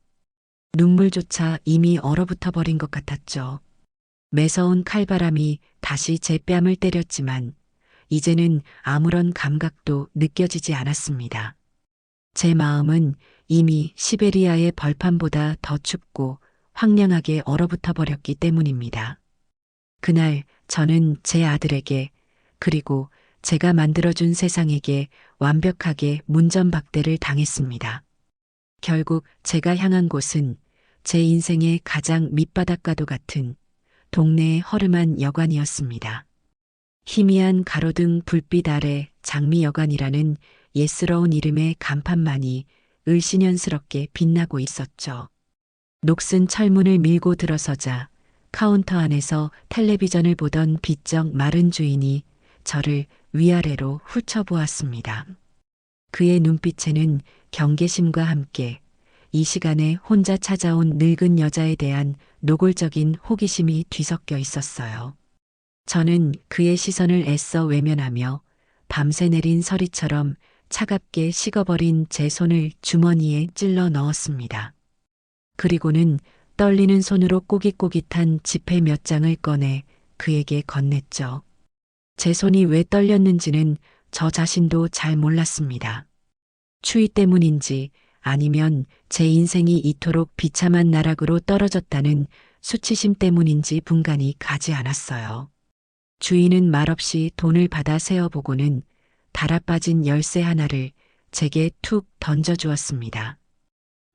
눈물조차 이미 얼어붙어 버린 것 같았죠. 매서운 칼바람이 다시 제 뺨을 때렸지만 이제는 아무런 감각도 느껴지지 않았습니다. 제 마음은 이미 시베리아의 벌판보다 더 춥고 황량하게 얼어붙어 버렸기 때문입니다. 그날 저는 제 아들에게 그리고 제가 만들어준 세상에게 완벽하게 문전박대를 당했습니다. 결국 제가 향한 곳은 제 인생의 가장 밑바닥과도 같은 동네의 허름한 여관이었습니다. 희미한 가로등 불빛 아래 장미여관이라는 예스러운 이름의 간판만이 을씨년스럽게 빛나고 있었죠. 녹슨 철문을 밀고 들어서자 카운터 안에서 텔레비전을 보던 비쩍 마른 주인이 저를 위아래로 훑어보았습니다. 그의 눈빛에는 경계심과 함께 이 시간에 혼자 찾아온 늙은 여자에 대한 노골적인 호기심이 뒤섞여 있었어요. 저는 그의 시선을 애써 외면하며 밤새 내린 서리처럼 차갑게 식어버린 제 손을 주머니에 찔러 넣었습니다. 그리고는 떨리는 손으로 꼬깃꼬깃한 지폐 몇 장을 꺼내 그에게 건넸죠. 제 손이 왜 떨렸는지는 저 자신도 잘 몰랐습니다. 추위 때문인지 아니면 제 인생이 이토록 비참한 나락으로 떨어졌다는 수치심 때문인지 분간이 가지 않았어요. 주인은 말없이 돈을 받아 세어보고는 달아빠진 열쇠 하나를 제게 툭 던져주었습니다.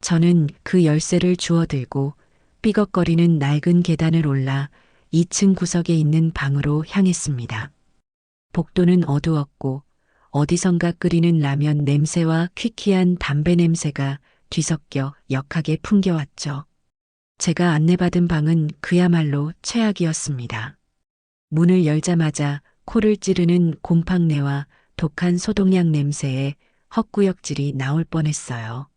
저는 그 열쇠를 주워들고 삐걱거리는 낡은 계단을 올라 2층 구석에 있는 방으로 향했습니다. 복도는 어두웠고 어디선가 끓이는 라면 냄새와 퀴퀴한 담배 냄새가 뒤섞여 역하게 풍겨왔죠. 제가 안내받은 방은 그야말로 최악이었습니다. 문을 열자마자 코를 찌르는 곰팡내와 독한 소독약 냄새에 헛구역질이 나올 뻔했어요.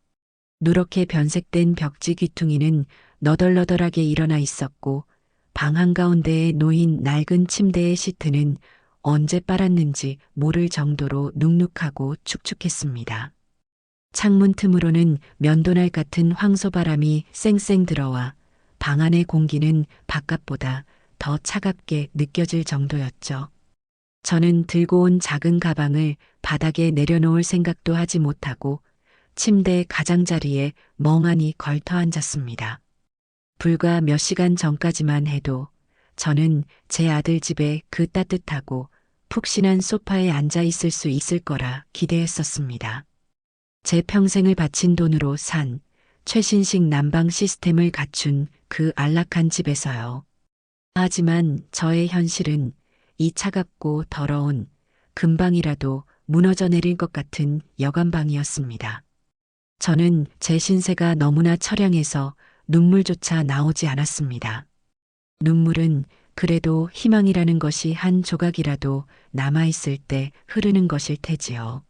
누렇게 변색된 벽지 귀퉁이는 너덜너덜하게 일어나 있었고 방 한가운데에 놓인 낡은 침대의 시트는 언제 빨았는지 모를 정도로 눅눅하고 축축했습니다. 창문 틈으로는 면도날 같은 황소바람이 쌩쌩 들어와 방 안의 공기는 바깥보다 더 차갑게 느껴질 정도였죠. 저는 들고 온 작은 가방을 바닥에 내려놓을 생각도 하지 못하고 침대 가장자리에 멍하니 걸터 앉았습니다. 불과 몇 시간 전까지만 해도 저는 제 아들 집에 그 따뜻하고 푹신한 소파에 앉아 있을 수 있을 거라 기대했었습니다. 제 평생을 바친 돈으로 산 최신식 난방 시스템을 갖춘 그 안락한 집에서요. 하지만 저의 현실은 이 차갑고 더러운 금방이라도 무너져 내릴 것 같은 여관방이었습니다. 저는 제 신세가 너무나 처량해서 눈물조차 나오지 않았습니다. 눈물은 그래도 희망이라는 것이 한 조각이라도 남아있을 때 흐르는 것일 테지요.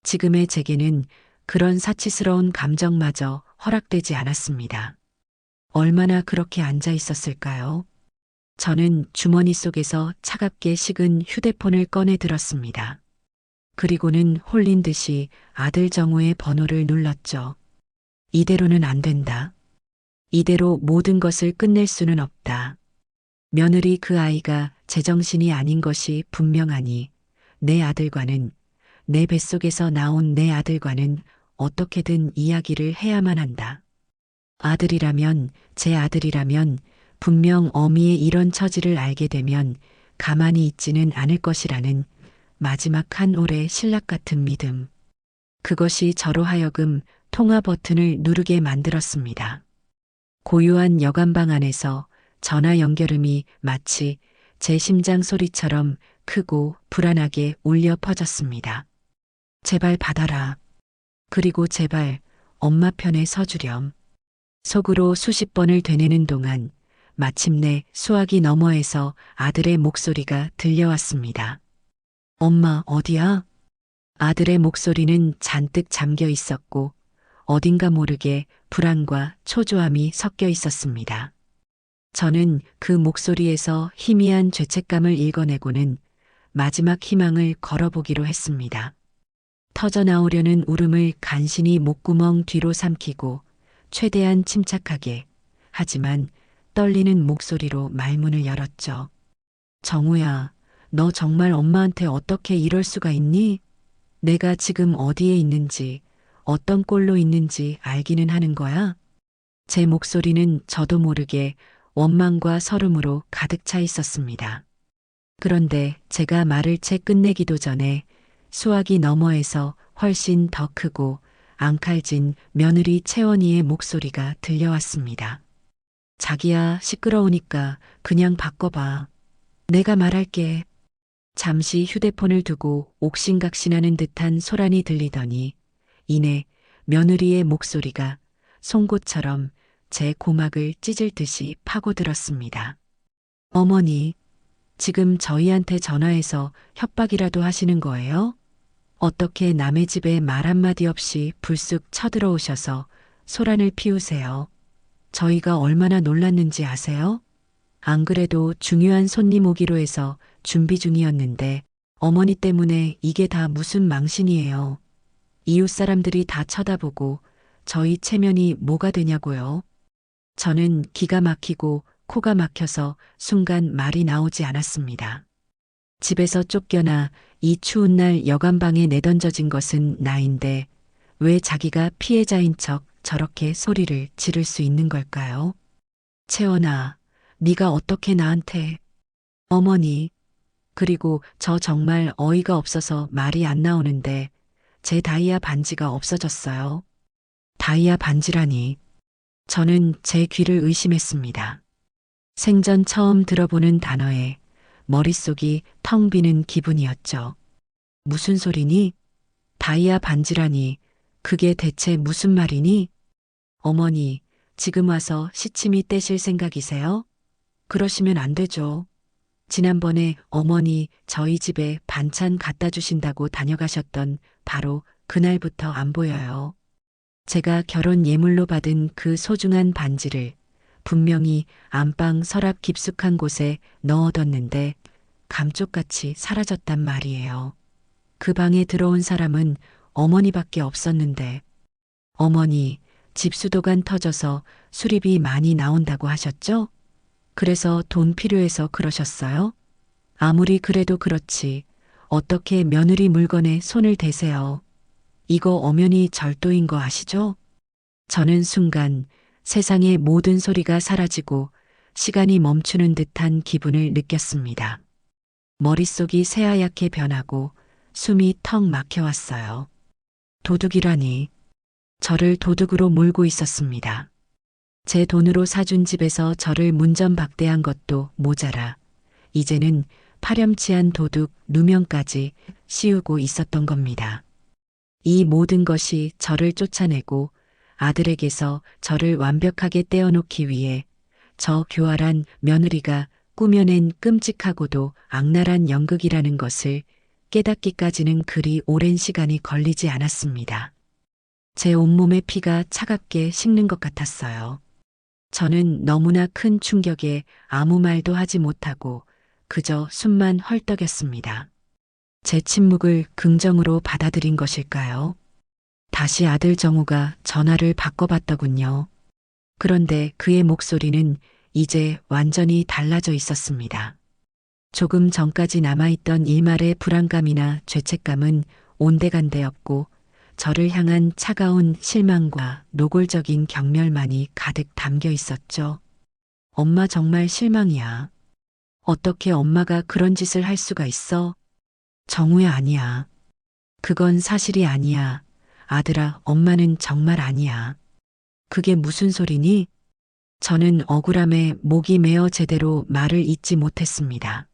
지금의 제게는 그런 사치스러운 감정마저 허락되지 않았습니다. 얼마나 그렇게 앉아 있었을까요? 저는 주머니 속에서 차갑게 식은 휴대폰을 꺼내 들었습니다. 그리고는 홀린 듯이 아들 정우의 번호를 눌렀죠. 이대로는 안 된다. 이대로 모든 것을 끝낼 수는 없다. 며느리 그 아이가 제정신이 아닌 것이 분명하니 내 아들과는 내 뱃속에서 나온 내 아들과는 어떻게든 이야기를 해야만 한다. 아들이라면 제 아들이라면 분명 어미의 이런 처지를 알게 되면 가만히 있지는 않을 것이라는 마지막 한 올의 신락 같은 믿음. 그것이 저로 하여금 통화 버튼을 누르게 만들었습니다. 고요한 여관방 안에서 전화 연결음이 마치 제 심장 소리처럼 크고 불안하게 울려 퍼졌습니다. 제발 받아라. 그리고 제발 엄마 편에 서주렴. 속으로 수십 번을 되뇌는 동안 마침내 수화기 너머에서 아들의 목소리가 들려왔습니다. 엄마 어디야? 아들의 목소리는 잔뜩 잠겨 있었고 어딘가 모르게 불안과 초조함이 섞여 있었습니다. 저는 그 목소리에서 희미한 죄책감을 읽어내고는 마지막 희망을 걸어보기로 했습니다. 터져나오려는 울음을 간신히 목구멍 뒤로 삼키고 최대한 침착하게 하지만 떨리는 목소리로 말문을 열었죠. 정우야, 너 정말 엄마한테 어떻게 이럴 수가 있니? 내가 지금 어디에 있는지, 어떤 꼴로 있는지 알기는 하는 거야? 제 목소리는 저도 모르게 원망과 서름으로 가득 차 있었습니다. 그런데 제가 말을 채 끝내기도 전에 수화기 너머에서 훨씬 더 크고 앙칼진 며느리 채원이의 목소리가 들려왔습니다. 자기야, 시끄러우니까 그냥 바꿔봐. 내가 말할게. 잠시 휴대폰을 두고 옥신각신하는 듯한 소란이 들리더니 이내 며느리의 목소리가 송곳처럼 제 고막을 찢을 듯이 파고들었습니다. 어머니, 지금 저희한테 전화해서 협박이라도 하시는 거예요? 어떻게 남의 집에 말 한마디 없이 불쑥 쳐들어오셔서 소란을 피우세요? 저희가 얼마나 놀랐는지 아세요? 안 그래도 중요한 손님 오기로 해서 준비 중이었는데 어머니 때문에 이게 다 무슨 망신이에요. 이웃 사람들이 다 쳐다보고 저희 체면이 뭐가 되냐고요. 저는 기가 막히고 코가 막혀서 순간 말이 나오지 않았습니다. 집에서 쫓겨나 이 추운 날 여간방에 내던져진 것은 나인데 왜 자기가 피해자인 척 저렇게 소리를 지를 수 있는 걸까요? 채원아, 네가 어떻게 나한테... 어머니, 그리고 저 정말 어이가 없어서 말이 안 나오는데 제 다이아 반지가 없어졌어요. 다이아 반지라니. 저는 제 귀를 의심했습니다. 생전 처음 들어보는 단어에 머릿속이 텅 비는 기분이었죠. 무슨 소리니? 다이아 반지라니. 그게 대체 무슨 말이니? 어머니, 지금 와서 시침이 떼실 생각이세요? 그러시면 안 되죠. 지난번에 어머니 저희 집에 반찬 갖다 주신다고 다녀가셨던 바로 그날부터 안 보여요. 제가 결혼 예물로 받은 그 소중한 반지를 분명히 안방 서랍 깊숙한 곳에 넣어뒀는데 감쪽같이 사라졌단 말이에요. 그 방에 들어온 사람은 어머니밖에 없었는데 어머니 집수도관 터져서 수리비 많이 나온다고 하셨죠? 그래서 돈 필요해서 그러셨어요? 아무리 그래도 그렇지 어떻게 며느리 물건에 손을 대세요? 이거 엄연히 절도인 거 아시죠? 저는 순간 세상의 모든 소리가 사라지고 시간이 멈추는 듯한 기분을 느꼈습니다. 머릿속이 새하얗게 변하고 숨이 턱 막혀왔어요. 도둑이라니. 저를 도둑으로 몰고 있었습니다. 제 돈으로 사준 집에서 저를 문전박대한 것도 모자라 이제는 파렴치한 도둑 누명까지 씌우고 있었던 겁니다. 이 모든 것이 저를 쫓아내고 아들에게서 저를 완벽하게 떼어놓기 위해 저 교활한 며느리가 꾸며낸 끔찍하고도 악랄한 연극이라는 것을 깨닫기까지는 그리 오랜 시간이 걸리지 않았습니다. 제 온몸의 피가 차갑게 식는 것 같았어요. 저는 너무나 큰 충격에 아무 말도 하지 못하고 그저 숨만 헐떡였습니다. 제 침묵을 긍정으로 받아들인 것일까요? 다시 아들 정우가 전화를 바꿔봤더군요. 그런데 그의 목소리는 이제 완전히 달라져 있었습니다. 조금 전까지 남아있던 일말의 불안감이나 죄책감은 온데간데 없고 저를 향한 차가운 실망과 노골적인 경멸만이 가득 담겨 있었죠. 엄마 정말 실망이야. 어떻게 엄마가 그런 짓을 할 수가 있어? 정우야 아니야. 그건 사실이 아니야. 아들아, 엄마는 정말 아니야. 그게 무슨 소리니? 저는 억울함에 목이 메어 제대로 말을 잇지 못했습니다.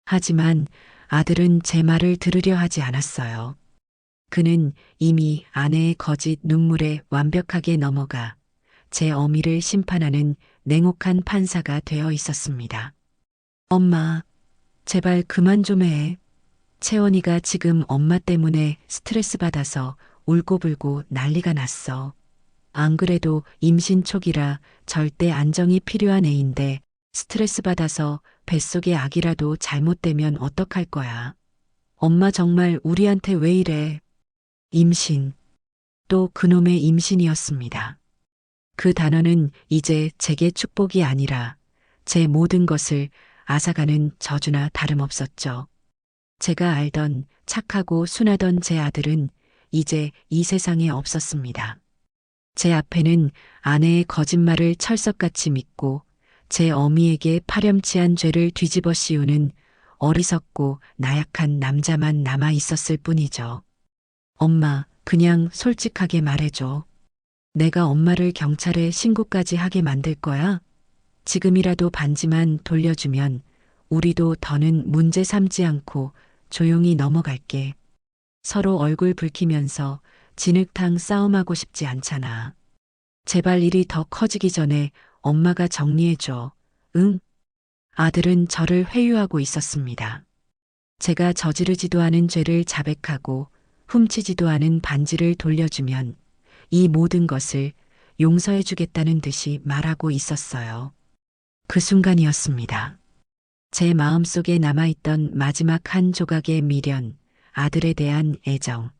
하지만 아들은 제 말을 들으려 하지 않았어요. 그는 이미 아내의 거짓 눈물에 완벽하게 넘어가 제 어미를 심판하는 냉혹한 판사가 되어 있었습니다. 엄마, 제발 그만 좀 해. 채원이가 지금 엄마 때문에 스트레스 받아서 울고불고 난리가 났어. 안 그래도 임신 초기라 절대 안정이 필요한 애인데 스트레스 받아서 뱃속의 아기라도 잘못되면 어떡할 거야. 엄마 정말 우리한테 왜 이래. 임신. 또 그놈의 임신이었습니다. 그 단어는 이제 제게 축복이 아니라 제 모든 것을 앗아가는 저주나 다름없었죠. 제가 알던 착하고 순하던 제 아들은 이제 이 세상에 없었습니다. 제 앞에는 아내의 거짓말을 철석같이 믿고 제 어미에게 파렴치한 죄를 뒤집어 씌우는 어리석고 나약한 남자만 남아 있었을 뿐이죠. 엄마, 그냥 솔직하게 말해줘. 내가 엄마를 경찰에 신고까지 하게 만들 거야? 지금이라도 반지만 돌려주면 우리도 더는 문제 삼지 않고 조용히 넘어갈게. 서로 얼굴 붉히면서 진흙탕 싸움하고 싶지 않잖아. 제발 일이 더 커지기 전에 엄마가 정리해줘. 응? 아들은 저를 회유하고 있었습니다. 제가 저지르지도 않은 죄를 자백하고 훔치지도 않은 반지를 돌려주면 이 모든 것을 용서해주겠다는 듯이 말하고 있었어요. 그 순간이었습니다. 제 마음속에 남아있던 마지막 한 조각의 미련, 아들에 대한 애정,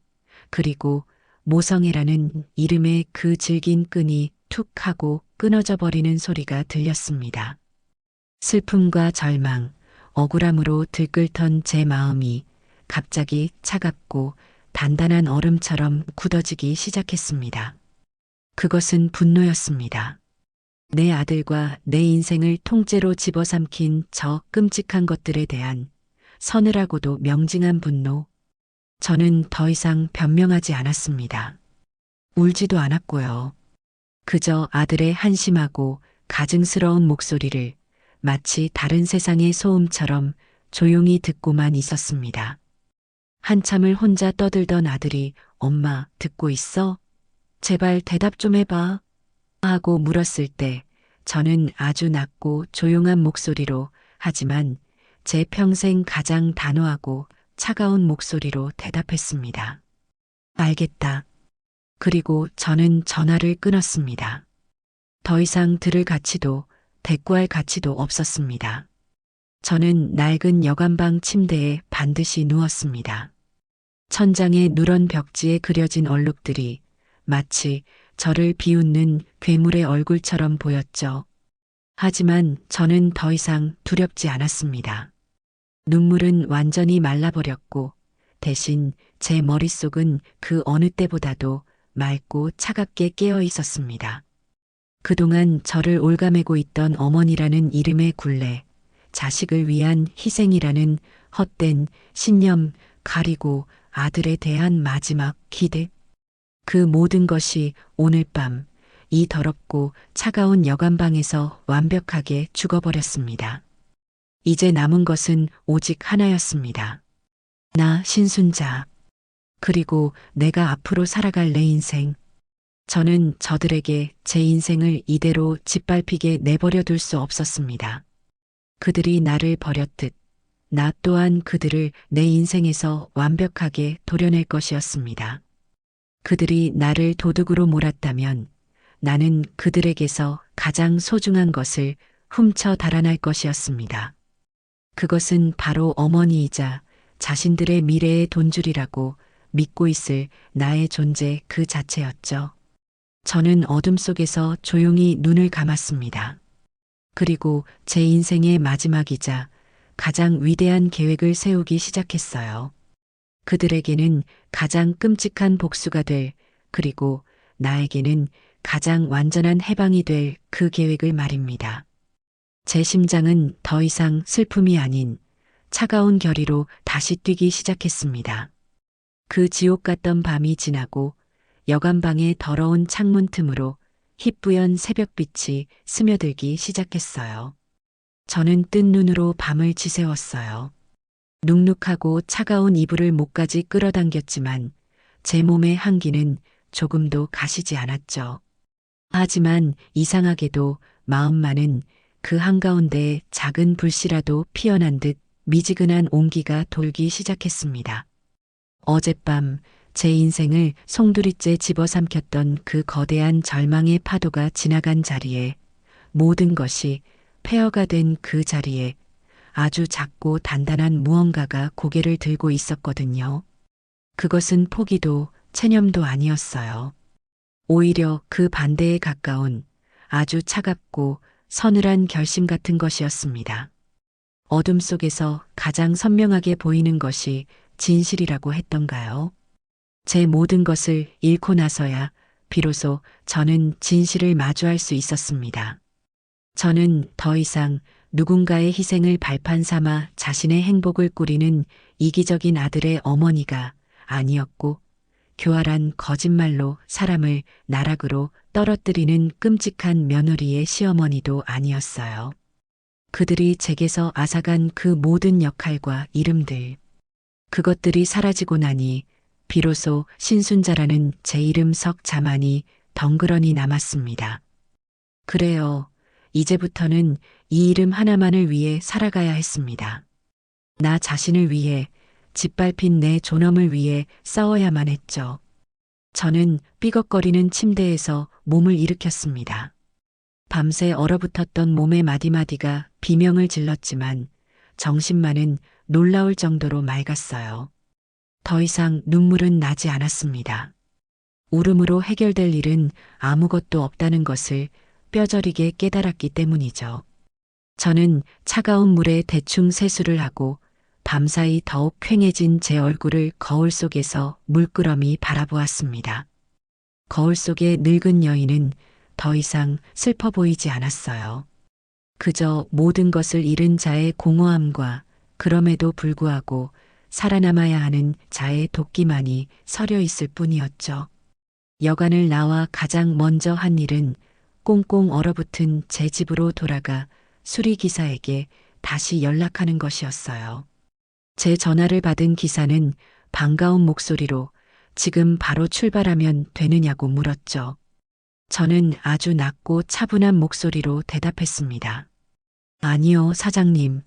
그리고 모성애라는 이름의 그 질긴 끈이 툭 하고 끊어져 버리는 소리가 들렸습니다. 슬픔과 절망, 억울함으로 들끓던 제 마음이 갑자기 차갑고 단단한 얼음처럼 굳어지기 시작했습니다. 그것은 분노였습니다. 내 아들과 내 인생을 통째로 집어삼킨 저 끔찍한 것들에 대한 서늘하고도 명징한 분노. 저는 더 이상 변명하지 않았습니다. 울지도 않았고요. 그저 아들의 한심하고 가증스러운 목소리를 마치 다른 세상의 소음처럼 조용히 듣고만 있었습니다. 한참을 혼자 떠들던 아들이 엄마 듣고 있어? 제발 대답 좀 해봐. 하고 물었을 때 저는 아주 낮고 조용한 목소리로 하지만 제 평생 가장 단호하고 차가운 목소리로 대답했습니다. 알겠다. 그리고 저는 전화를 끊었습니다. 더 이상 들을 가치도 대꾸할 가치도 없었습니다. 저는 낡은 여관방 침대에 반드시 누웠습니다. 천장에 누런 벽지에 그려진 얼룩들이 마치 저를 비웃는 괴물의 얼굴처럼 보였죠. 하지만 저는 더 이상 두렵지 않았습니다. 눈물은 완전히 말라버렸고 대신 제 머릿속은 그 어느 때보다도 맑고 차갑게 깨어 있었습니다. 그동안 저를 올가매고 있던 어머니라는 이름의 굴레, 자식을 위한 희생이라는 헛된 신념, 가리고 아들에 대한 마지막 기대. 그 모든 것이 오늘 밤 이 더럽고 차가운 여관방에서 완벽하게 죽어버렸습니다. 이제 남은 것은 오직 하나였습니다. 나 신순자. 그리고 내가 앞으로 살아갈 내 인생. 저는 저들에게 제 인생을 이대로 짓밟히게 내버려 둘 수 없었습니다. 그들이 나를 버렸듯 나 또한 그들을 내 인생에서 완벽하게 도려낼 것이었습니다. 그들이 나를 도둑으로 몰았다면 나는 그들에게서 가장 소중한 것을 훔쳐 달아날 것이었습니다. 그것은 바로 어머니이자 자신들의 미래의 돈줄이라고 믿고 있을 나의 존재 그 자체였죠. 저는 어둠 속에서 조용히 눈을 감았습니다. 그리고 제 인생의 마지막이자 가장 위대한 계획을 세우기 시작했어요. 그들에게는 가장 끔찍한 복수가 될, 그리고 나에게는 가장 완전한 해방이 될 그 계획을 말입니다. 제 심장은 더 이상 슬픔이 아닌 차가운 결의로 다시 뛰기 시작했습니다. 그 지옥 같던 밤이 지나고 여관방의 더러운 창문 틈으로 희뿌연 새벽빛이 스며들기 시작했어요. 저는 뜬 눈으로 밤을 지새웠어요. 눅눅하고 차가운 이불을 목까지 끌어당겼지만 제 몸의 한기는 조금도 가시지 않았죠. 하지만 이상하게도 마음만은 그 한가운데 작은 불씨라도 피어난 듯 미지근한 온기가 돌기 시작했습니다. 어젯밤 제 인생을 송두리째 집어삼켰던 그 거대한 절망의 파도가 지나간 자리에, 모든 것이 폐허가 된 그 자리에 아주 작고 단단한 무언가가 고개를 들고 있었거든요. 그것은 포기도 체념도 아니었어요. 오히려 그 반대에 가까운 아주 차갑고 서늘한 결심 같은 것이었습니다. 어둠 속에서 가장 선명하게 보이는 것이 진실이라고 했던가요? 제 모든 것을 잃고 나서야 비로소 저는 진실을 마주할 수 있었습니다. 저는 더 이상 누군가의 희생을 발판 삼아 자신의 행복을 꾸리는 이기적인 아들의 어머니가 아니었고, 교활한 거짓말로 사람을 나락으로 떨어뜨리는 끔찍한 며느리의 시어머니도 아니었어요. 그들이 제게서 앗아간 그 모든 역할과 이름들, 그것들이 사라지고 나니 비로소 신순자라는 제 이름 석 자만이 덩그러니 남았습니다. 그래요. 이제부터는 이 이름 하나만을 위해 살아가야 했습니다. 나 자신을 위해, 짓밟힌 내 존엄을 위해 싸워야만 했죠. 저는 삐걱거리는 침대에서 몸을 일으켰습니다. 밤새 얼어붙었던 몸의 마디마디가 비명을 질렀지만 정신만은 놀라울 정도로 맑았어요. 더 이상 눈물은 나지 않았습니다. 울음으로 해결될 일은 아무것도 없다는 것을 뼈저리게 깨달았기 때문이죠. 저는 차가운 물에 대충 세수를 하고 밤사이 더욱 퀭해진 제 얼굴을 거울 속에서 물끄러미 바라보았습니다. 거울 속의 늙은 여인은 더 이상 슬퍼 보이지 않았어요. 그저 모든 것을 잃은 자의 공허함과 그럼에도 불구하고 살아남아야 하는 자의 도끼만이 서려 있을 뿐이었죠. 여간을 나와 가장 먼저 한 일은 꽁꽁 얼어붙은 제 집으로 돌아가 수리기사에게 다시 연락하는 것이었어요. 제 전화를 받은 기사는 반가운 목소리로 지금 바로 출발하면 되느냐고 물었죠. 저는 아주 낮고 차분한 목소리로 대답했습니다. 아니요, 사장님.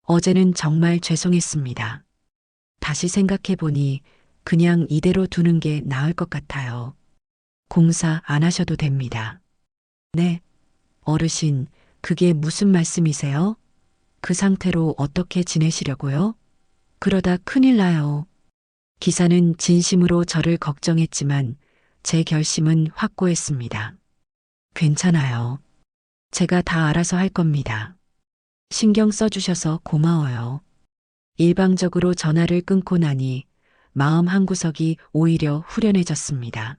어제는 정말 죄송했습니다. 다시 생각해보니 그냥 이대로 두는 게 나을 것 같아요. 공사 안 하셔도 됩니다. 네, 어르신, 그게 무슨 말씀이세요? 그 상태로 어떻게 지내시려고요? 그러다 큰일 나요. 기사는 진심으로 저를 걱정했지만 제 결심은 확고했습니다. 괜찮아요. 제가 다 알아서 할 겁니다. 신경 써주셔서 고마워요. 일방적으로 전화를 끊고 나니 마음 한구석이 오히려 후련해졌습니다.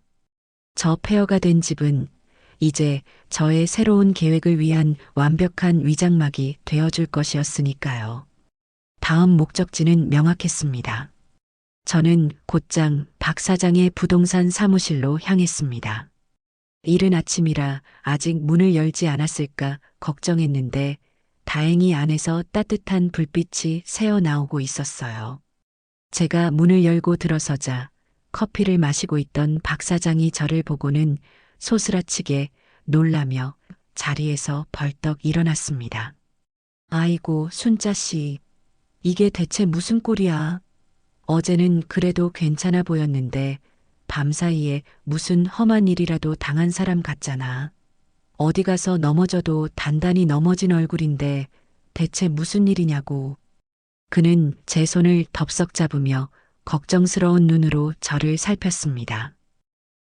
저 폐허가 된 집은 이제 저의 새로운 계획을 위한 완벽한 위장막이 되어줄 것이었으니까요. 다음 목적지는 명확했습니다. 저는 곧장 박 사장의 부동산 사무실로 향했습니다. 이른 아침이라 아직 문을 열지 않았을까 걱정했는데 다행히 안에서 따뜻한 불빛이 새어나오고 있었어요. 제가 문을 열고 들어서자 커피를 마시고 있던 박 사장이 저를 보고는 소스라치게 놀라며 자리에서 벌떡 일어났습니다. 아이고, 순자 씨. 이게 대체 무슨 꼴이야? 어제는 그래도 괜찮아 보였는데 밤사이에 무슨 험한 일이라도 당한 사람 같잖아. 어디 가서 넘어져도 단단히 넘어진 얼굴인데 대체 무슨 일이냐고. 그는 제 손을 덥석 잡으며 걱정스러운 눈으로 저를 살폈습니다.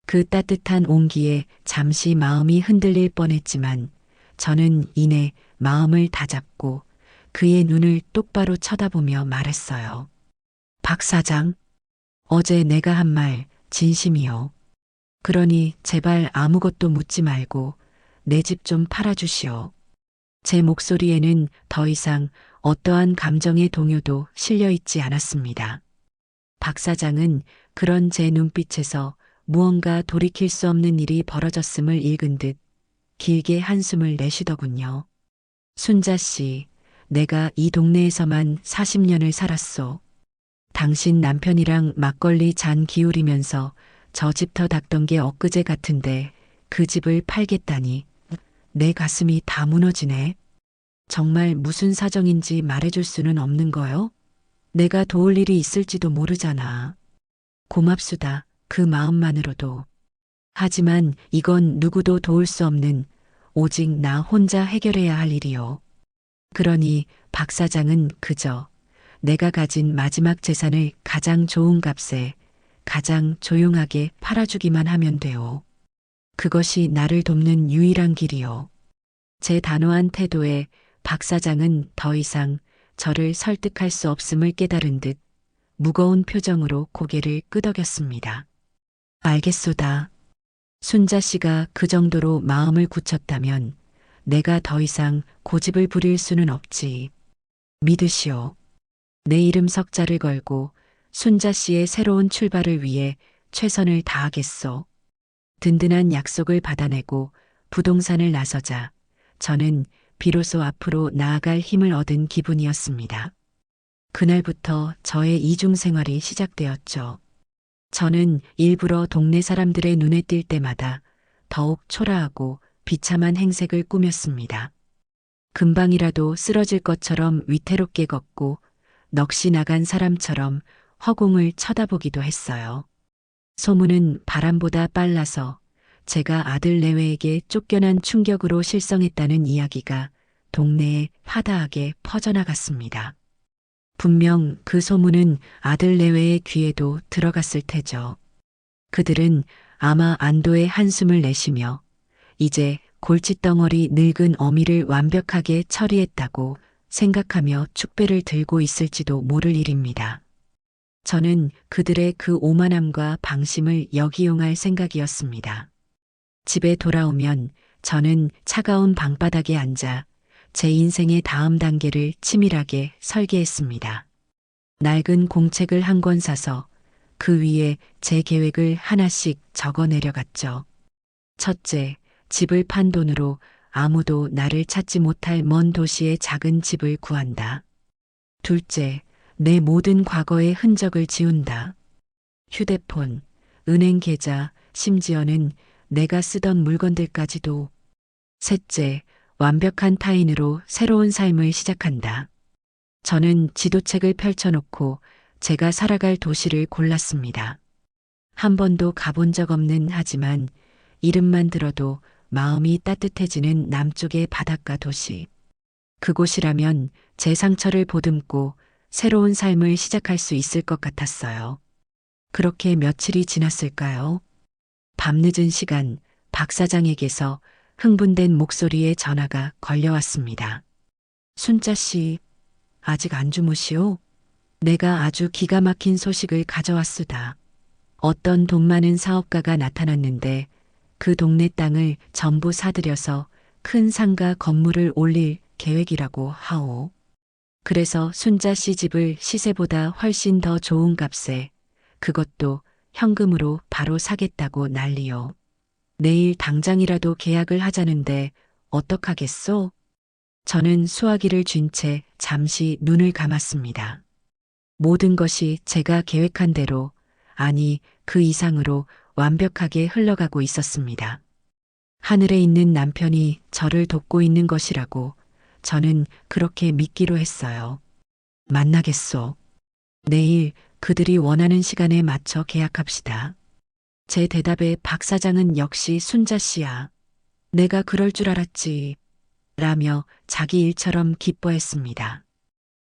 그 따뜻한 온기에 잠시 마음이 흔들릴 뻔했지만 저는 이내 마음을 다잡고 그의 눈을 똑바로 쳐다보며 말했어요. 박 사장, 어제 내가 한 말 진심이요. 그러니 제발 아무것도 묻지 말고 내 집 좀 팔아주시오. 제 목소리에는 더 이상 어떠한 감정의 동요도 실려 있지 않았습니다. 박 사장은 그런 제 눈빛에서 무언가 돌이킬 수 없는 일이 벌어졌음을 읽은 듯 길게 한숨을 내쉬더군요. 순자 씨, 내가 이 동네에서만 40년을 살았소. 당신 남편이랑 막걸리 잔 기울이면서 저 집터 닦던 게 엊그제 같은데 그 집을 팔겠다니 내 가슴이 다 무너지네. 정말 무슨 사정인지 말해줄 수는 없는 거요? 내가 도울 일이 있을지도 모르잖아. 고맙수다, 그 마음만으로도. 하지만 이건 누구도 도울 수 없는 오직 나 혼자 해결해야 할 일이요. 그러니 박 사장은 그저 내가 가진 마지막 재산을 가장 좋은 값에 가장 조용하게 팔아주기만 하면 돼요. 그것이 나를 돕는 유일한 길이요. 제 단호한 태도에 박 사장은 더 이상 저를 설득할 수 없음을 깨달은 듯 무거운 표정으로 고개를 끄덕였습니다. 알겠소다. 순자 씨가 그 정도로 마음을 굳혔다면 내가 더 이상 고집을 부릴 수는 없지. 믿으시오. 내 이름 석자를 걸고 순자 씨의 새로운 출발을 위해 최선을 다하겠소. 든든한 약속을 받아내고 부동산을 나서자 저는 비로소 앞으로 나아갈 힘을 얻은 기분이었습니다. 그날부터 저의 이중 생활이 시작되었죠. 저는 일부러 동네 사람들의 눈에 띌 때마다 더욱 초라하고 비참한 행색을 꾸몄습니다. 금방이라도 쓰러질 것처럼 위태롭게 걷고 넋이 나간 사람처럼 허공을 쳐다보기도 했어요. 소문은 바람보다 빨라서 제가 아들 내외에게 쫓겨난 충격으로 실성했다는 이야기가 동네에 화다하게 퍼져나갔습니다. 분명 그 소문은 아들 내외의 귀에도 들어갔을 테죠. 그들은 아마 안도의 한숨을 내쉬며 이제 골칫덩어리 늙은 어미를 완벽하게 처리했다고 생각하며 축배를 들고 있을지도 모를 일입니다. 저는 그들의 그 오만함과 방심을 역이용할 생각이었습니다. 집에 돌아오면 저는 차가운 방바닥에 앉아 제 인생의 다음 단계를 치밀하게 설계했습니다. 낡은 공책을 한 권 사서 그 위에 제 계획을 하나씩 적어 내려갔죠. 첫째, 집을 판 돈으로 아무도 나를 찾지 못할 먼 도시의 작은 집을 구한다. 둘째, 내 모든 과거의 흔적을 지운다. 휴대폰, 은행 계좌, 심지어는 내가 쓰던 물건들까지도. 셋째, 완벽한 타인으로 새로운 삶을 시작한다. 저는 지도책을 펼쳐놓고 제가 살아갈 도시를 골랐습니다. 한 번도 가본 적 없는 하지만 이름만 들어도 마음이 따뜻해지는 남쪽의 바닷가 도시. 그곳이라면 제 상처를 보듬고 새로운 삶을 시작할 수 있을 것 같았어요. 그렇게 며칠이 지났을까요? 밤늦은 시간 박 사장에게서 흥분된 목소리의 전화가 걸려왔습니다. 순자 씨, 아직 안 주무시오? 내가 아주 기가 막힌 소식을 가져왔수다. 어떤 돈 많은 사업가가 나타났는데 그 동네 땅을 전부 사들여서 큰 상가 건물을 올릴 계획이라고 하오. 그래서 순자 씨 집을 시세보다 훨씬 더 좋은 값에 그것도 현금으로 바로 사겠다고 난리요. 내일 당장이라도 계약을 하자는데 어떡하겠소? 저는 수화기를 쥔 채 잠시 눈을 감았습니다. 모든 것이 제가 계획한 대로, 아니 그 이상으로 완벽하게 흘러가고 있었습니다. 하늘에 있는 남편이 저를 돕고 있는 것이라고 저는 그렇게 믿기로 했어요. 만나겠소. 내일 그들이 원하는 시간에 맞춰 계약합시다. 제 대답에 박 사장은 역시 순자 씨야. 내가 그럴 줄 알았지. 라며 자기 일처럼 기뻐했습니다.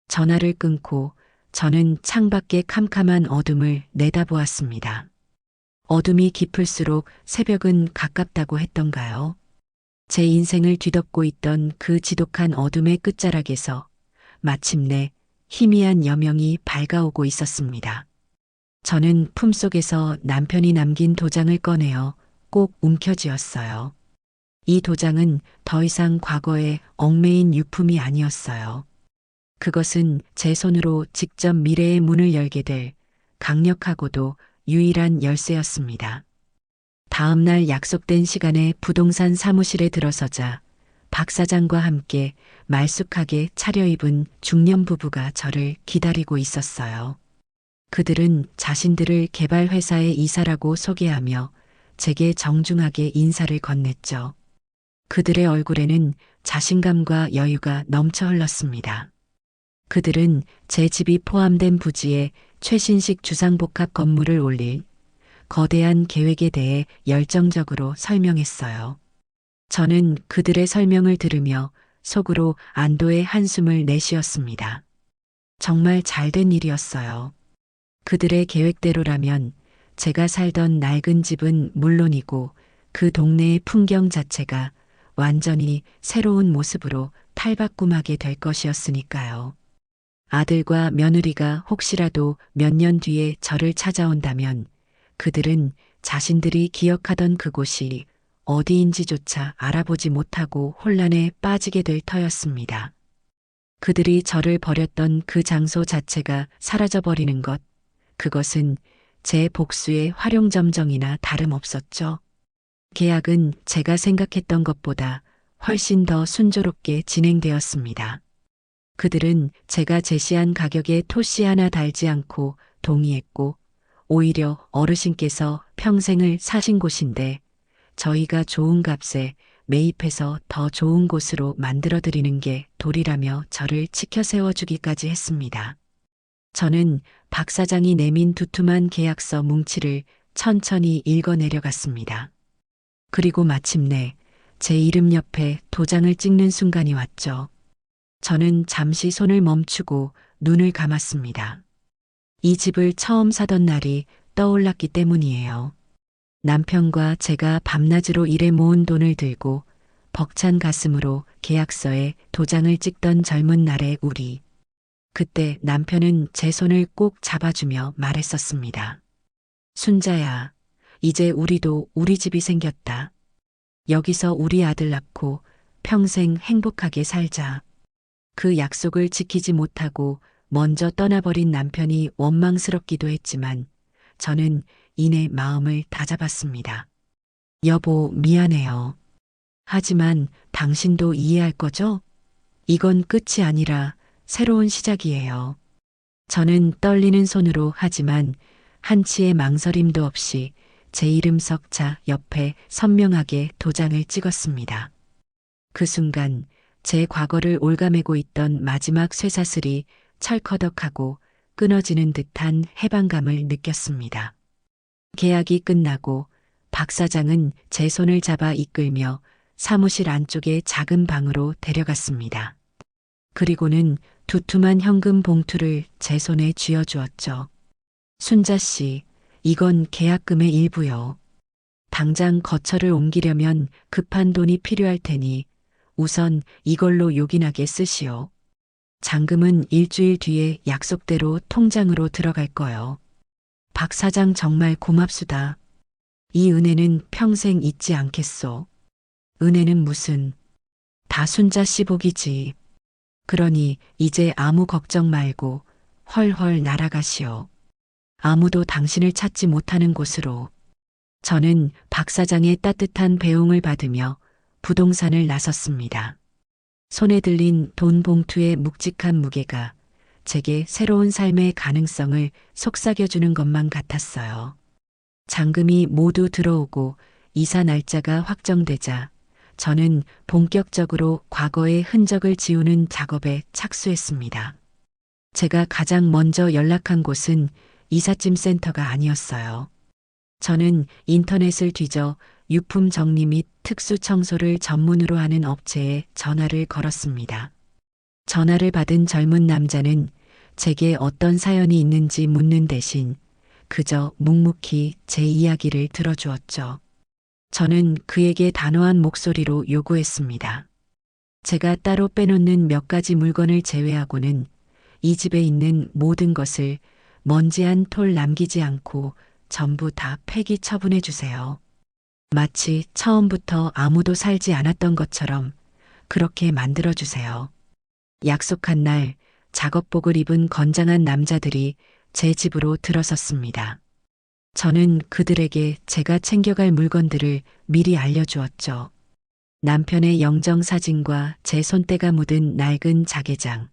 전화를 끊고 저는 창밖의 캄캄한 어둠을 내다보았습니다. 어둠이 깊을수록 새벽은 가깝다고 했던가요? 제 인생을 뒤덮고 있던 그 지독한 어둠의 끝자락에서 마침내 희미한 여명이 밝아오고 있었습니다. 저는 품속에서 남편이 남긴 도장을 꺼내어 꼭 움켜쥐었어요. 이 도장은 더 이상 과거의 얽매인 유품이 아니었어요. 그것은 제 손으로 직접 미래의 문을 열게 될 강력하고도 유일한 열쇠였습니다. 다음 날 약속된 시간에 부동산 사무실에 들어서자 박 사장과 함께 말쑥하게 차려입은 중년 부부가 저를 기다리고 있었어요. 그들은 자신들을 개발회사의 이사라고 소개하며 제게 정중하게 인사를 건넸죠. 그들의 얼굴에는 자신감과 여유가 넘쳐 흘렀습니다. 그들은 제 집이 포함된 부지에 최신식 주상복합 건물을 올릴 거대한 계획에 대해 열정적으로 설명했어요. 저는 그들의 설명을 들으며 속으로 안도의 한숨을 내쉬었습니다. 정말 잘된 일이었어요. 그들의 계획대로라면 제가 살던 낡은 집은 물론이고 그 동네의 풍경 자체가 완전히 새로운 모습으로 탈바꿈하게 될 것이었으니까요. 아들과 며느리가 혹시라도 몇 년 뒤에 저를 찾아온다면 그들은 자신들이 기억하던 그곳이 어디인지조차 알아보지 못하고 혼란에 빠지게 될 터였습니다. 그들이 저를 버렸던 그 장소 자체가 사라져버리는 것, 그것은 제 복수의 활용점정이나 다름없었죠. 계약은 제가 생각했던 것보다 훨씬 더 순조롭게 진행되었습니다. 그들은 제가 제시한 가격에 토시 하나 달지 않고 동의했고, 오히려 어르신께서 평생을 사신 곳인데 저희가 좋은 값에 매입해서 더 좋은 곳으로 만들어드리는 게 도리라며 저를 치켜 세워주기까지 했습니다. 저는 박 사장이 내민 두툼한 계약서 뭉치를 천천히 읽어내려갔습니다. 그리고 마침내 제 이름 옆에 도장을 찍는 순간이 왔죠. 저는 잠시 손을 멈추고 눈을 감았습니다. 이 집을 처음 사던 날이 떠올랐기 때문이에요. 남편과 제가 밤낮으로 일해 모은 돈을 들고 벅찬 가슴으로 계약서에 도장을 찍던 젊은 날의 우리. 그때 남편은 제 손을 꼭 잡아주며 말했었습니다. 순자야, 이제 우리도 우리 집이 생겼다. 여기서 우리 아들 낳고 평생 행복하게 살자. 그 약속을 지키지 못하고 먼저 떠나버린 남편이 원망스럽기도 했지만 저는 이내 마음을 다잡았습니다. 여보, 미안해요. 하지만 당신도 이해할 거죠? 이건 끝이 아니라 새로운 시작이에요. 저는 떨리는 손으로 하지만 한치의 망설임도 없이 제 이름 석자 옆에 선명하게 도장을 찍었습니다. 그 순간 제 과거를 올가매고 있던 마지막 쇠사슬이 철커덕하고 끊어지는 듯한 해방감을 느꼈습니다. 계약이 끝나고 박 사장은 제 손을 잡아 이끌며 사무실 안쪽의 작은 방으로 데려갔습니다. 그리고는 두툼한 현금 봉투를 제 손에 쥐어주었죠. 순자 씨, 이건 계약금의 일부요. 당장 거처를 옮기려면 급한 돈이 필요할 테니 우선 이걸로 요긴하게 쓰시오. 잔금은 일주일 뒤에 약속대로 통장으로 들어갈 거요. 박 사장 정말 고맙수다. 이 은혜는 평생 잊지 않겠소. 은혜는 무슨, 다 순자 씨 복이지. 그러니 이제 아무 걱정 말고 헐헐 날아가시오. 아무도 당신을 찾지 못하는 곳으로. 저는 박 사장의 따뜻한 배웅을 받으며 부동산을 나섰습니다. 손에 들린 돈 봉투의 묵직한 무게가 제게 새로운 삶의 가능성을 속삭여주는 것만 같았어요. 잔금이 모두 들어오고 이사 날짜가 확정되자 저는 본격적으로 과거의 흔적을 지우는 작업에 착수했습니다. 제가 가장 먼저 연락한 곳은 이삿짐 센터가 아니었어요. 저는 인터넷을 뒤져 유품 정리 및 특수 청소를 전문으로 하는 업체에 전화를 걸었습니다. 전화를 받은 젊은 남자는 제게 어떤 사연이 있는지 묻는 대신 그저 묵묵히 제 이야기를 들어주었죠. 저는 그에게 단호한 목소리로 요구했습니다. 제가 따로 빼놓는 몇 가지 물건을 제외하고는 이 집에 있는 모든 것을 먼지 한 톨 남기지 않고 전부 다 폐기 처분해 주세요. 마치 처음부터 아무도 살지 않았던 것처럼 그렇게 만들어 주세요. 약속한 날 작업복을 입은 건장한 남자들이 제 집으로 들어섰습니다. 저는 그들에게 제가 챙겨갈 물건들을 미리 알려주었죠. 남편의 영정사진과 제 손때가 묻은 낡은 자개장,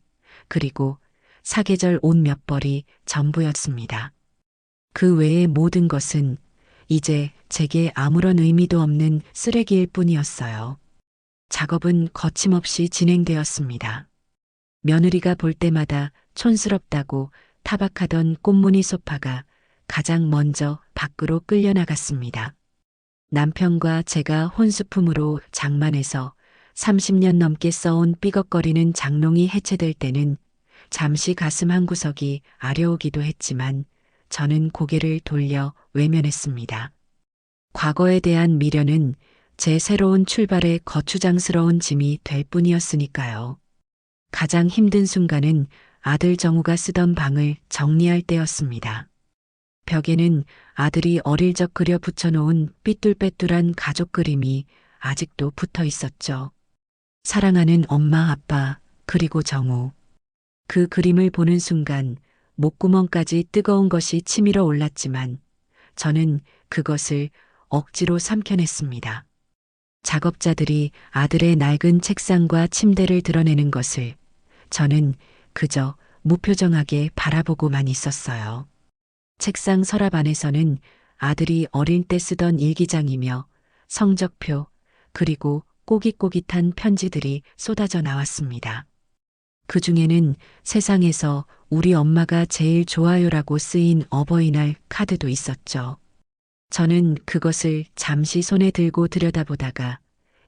그리고 사계절 옷 몇 벌이 전부였습니다. 그 외의 모든 것은 이제 제게 아무런 의미도 없는 쓰레기일 뿐이었어요. 작업은 거침없이 진행되었습니다. 며느리가 볼 때마다 촌스럽다고 타박하던 꽃무늬 소파가 가장 먼저 밖으로 끌려나갔습니다. 남편과 제가 혼수품으로 장만해서 30년 넘게 써온 삐걱거리는 장롱이 해체될 때는 잠시 가슴 한구석이 아려오기도 했지만 저는 고개를 돌려 외면했습니다. 과거에 대한 미련은 제 새로운 출발의 거추장스러운 짐이 될 뿐이었으니까요. 가장 힘든 순간은 아들 정우가 쓰던 방을 정리할 때였습니다. 벽에는 아들이 어릴 적 그려 붙여놓은 삐뚤빼뚤한 가족 그림이 아직도 붙어 있었죠. 사랑하는 엄마, 아빠, 그리고 정우. 그 그림을 보는 순간 목구멍까지 뜨거운 것이 치밀어 올랐지만 저는 그것을 억지로 삼켜냈습니다. 작업자들이 아들의 낡은 책상과 침대를 드러내는 것을 저는 그저 무표정하게 바라보고만 있었어요. 책상 서랍 안에서는 아들이 어릴 때 쓰던 일기장이며 성적표 그리고 꼬깃꼬깃한 편지들이 쏟아져 나왔습니다. 그 중에는 세상에서 우리 엄마가 제일 좋아요라고 쓰인 어버이날 카드도 있었죠. 저는 그것을 잠시 손에 들고 들여다보다가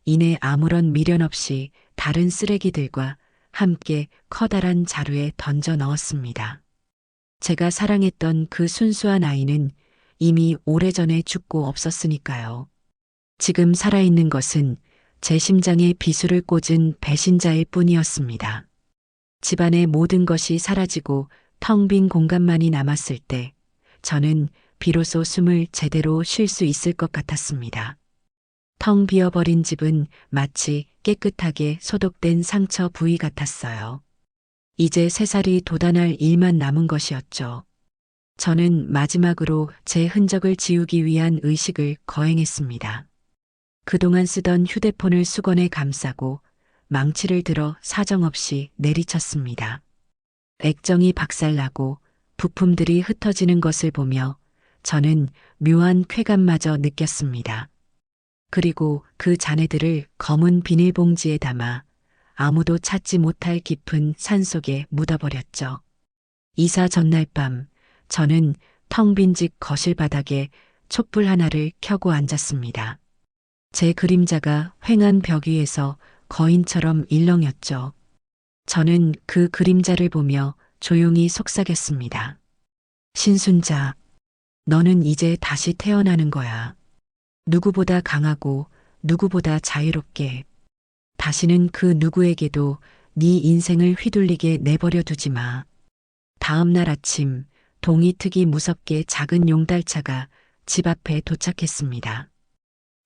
이내 아무런 미련 없이 다른 쓰레기들과 함께 커다란 자루에 던져 넣었습니다. 제가 사랑했던 그 순수한 아이는 이미 오래전에 죽고 없었으니까요. 지금 살아있는 것은 제 심장에 비수를 꽂은 배신자일 뿐이었습니다. 집안의 모든 것이 사라지고 텅 빈 공간만이 남았을 때 저는 비로소 숨을 제대로 쉴 수 있을 것 같았습니다. 텅 비어버린 집은 마치 깨끗하게 소독된 상처 부위 같았어요. 이제 새살이 돋아날 일만 남은 것이었죠. 저는 마지막으로 제 흔적을 지우기 위한 의식을 거행했습니다. 그동안 쓰던 휴대폰을 수건에 감싸고 망치를 들어 사정없이 내리쳤습니다. 액정이 박살나고 부품들이 흩어지는 것을 보며 저는 묘한 쾌감마저 느꼈습니다. 그리고 그 잔해들을 검은 비닐봉지에 담아 아무도 찾지 못할 깊은 산속에 묻어버렸죠. 이사 전날 밤 저는 텅 빈 집 거실 바닥에 촛불 하나를 켜고 앉았습니다. 제 그림자가 휑한 벽 위에서 거인처럼 일렁였죠. 저는 그 그림자를 보며 조용히 속삭였습니다. 신순자, 너는 이제 다시 태어나는 거야. 누구보다 강하고 누구보다 자유롭게. 다시는 그 누구에게도 네 인생을 휘둘리게 내버려 두지 마. 다음 날 아침 동이 트기 무섭게 작은 용달차가 집 앞에 도착했습니다.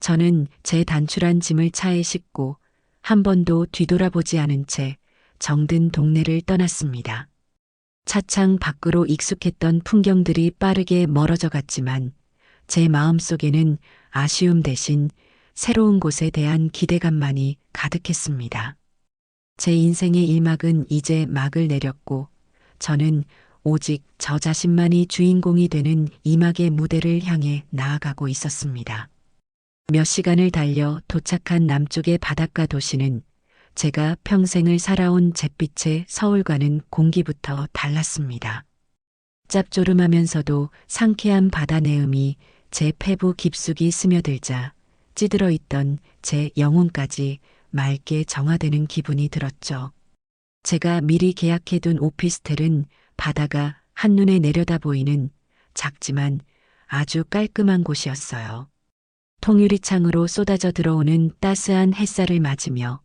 저는 제 단출한 짐을 차에 싣고 한 번도 뒤돌아보지 않은 채 정든 동네를 떠났습니다. 차창 밖으로 익숙했던 풍경들이 빠르게 멀어져 갔지만 제 마음속에는 아쉬움 대신 새로운 곳에 대한 기대감만이 가득했습니다. 제 인생의 일막은 이제 막을 내렸고 저는 오직 저 자신만이 주인공이 되는 이막의 무대를 향해 나아가고 있었습니다. 몇 시간을 달려 도착한 남쪽의 바닷가 도시는 제가 평생을 살아온 잿빛의 서울과는 공기부터 달랐습니다. 짭조름하면서도 상쾌한 바다 내음이 제 폐부 깊숙이 스며들자 찌들어 있던 제 영혼까지 맑게 정화되는 기분이 들었죠. 제가 미리 계약해둔 오피스텔은 바다가 한눈에 내려다 보이는 작지만 아주 깔끔한 곳이었어요. 통유리창으로 쏟아져 들어오는 따스한 햇살을 맞으며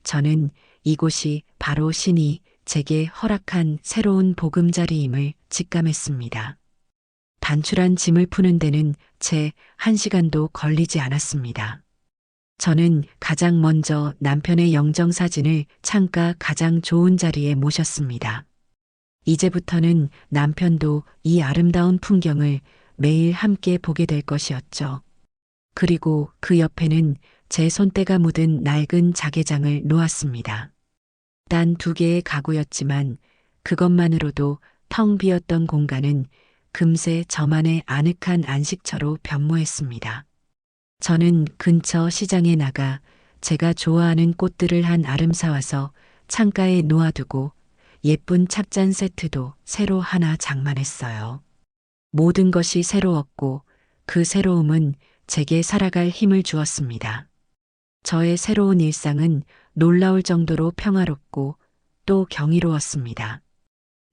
저는 이곳이 바로 신이 제게 허락한 새로운 보금자리임을 직감했습니다. 단출한 짐을 푸는 데는 채 1시간도 걸리지 않았습니다. 저는 가장 먼저 남편의 영정사진을 창가 가장 좋은 자리에 모셨습니다. 이제부터는 남편도 이 아름다운 풍경을 매일 함께 보게 될 것이었죠. 그리고 그 옆에는 제 손때가 묻은 낡은 자개장을 놓았습니다. 단 2개의 가구였지만 그것만으로도 텅 비었던 공간은 금세 저만의 아늑한 안식처로 변모했습니다. 저는 근처 시장에 나가 제가 좋아하는 꽃들을 한 아름 사와서 창가에 놓아두고 예쁜 찻잔 세트도 새로 하나 장만했어요. 모든 것이 새로웠고 그 새로움은 제게 살아갈 힘을 주었습니다. 저의 새로운 일상은 놀라울 정도로 평화롭고 또 경이로웠습니다.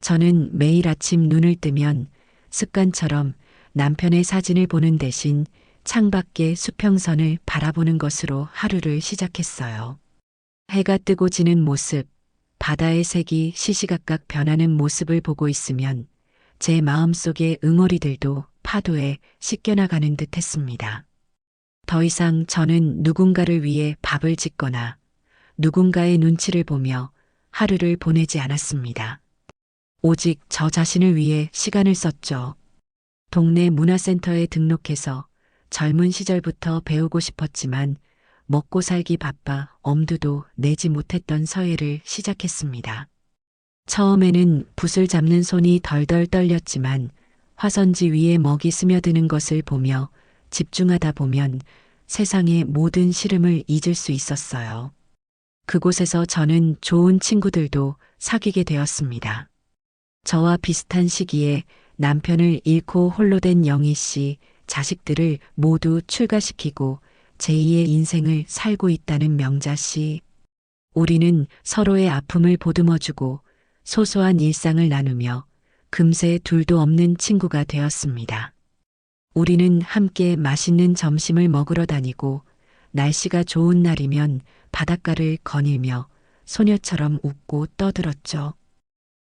저는 매일 아침 눈을 뜨면 습관처럼 남편의 사진을 보는 대신 창밖의 수평선을 바라보는 것으로 하루를 시작했어요. 해가 뜨고 지는 모습, 바다의 색이 시시각각 변하는 모습을 보고 있으면 제 마음속의 응어리들도 파도에 씻겨나가는 듯 했습니다. 더 이상 저는 누군가를 위해 밥을 짓거나 누군가의 눈치를 보며 하루를 보내지 않았습니다. 오직 저 자신을 위해 시간을 썼죠. 동네 문화센터에 등록해서 젊은 시절부터 배우고 싶었지만 먹고 살기 바빠 엄두도 내지 못했던 서예를 시작했습니다. 처음에는 붓을 잡는 손이 덜덜 떨렸지만 화선지 위에 먹이 스며드는 것을 보며 집중하다 보면 세상의 모든 시름을 잊을 수 있었어요. 그곳에서 저는 좋은 친구들도 사귀게 되었습니다. 저와 비슷한 시기에 남편을 잃고 홀로 된 영희 씨, 자식들을 모두 출가시키고 제2의 인생을 살고 있다는 명자 씨. 우리는 서로의 아픔을 보듬어주고 소소한 일상을 나누며 금세 둘도 없는 친구가 되었습니다. 우리는 함께 맛있는 점심을 먹으러 다니고 날씨가 좋은 날이면 바닷가를 거닐며 소녀처럼 웃고 떠들었죠.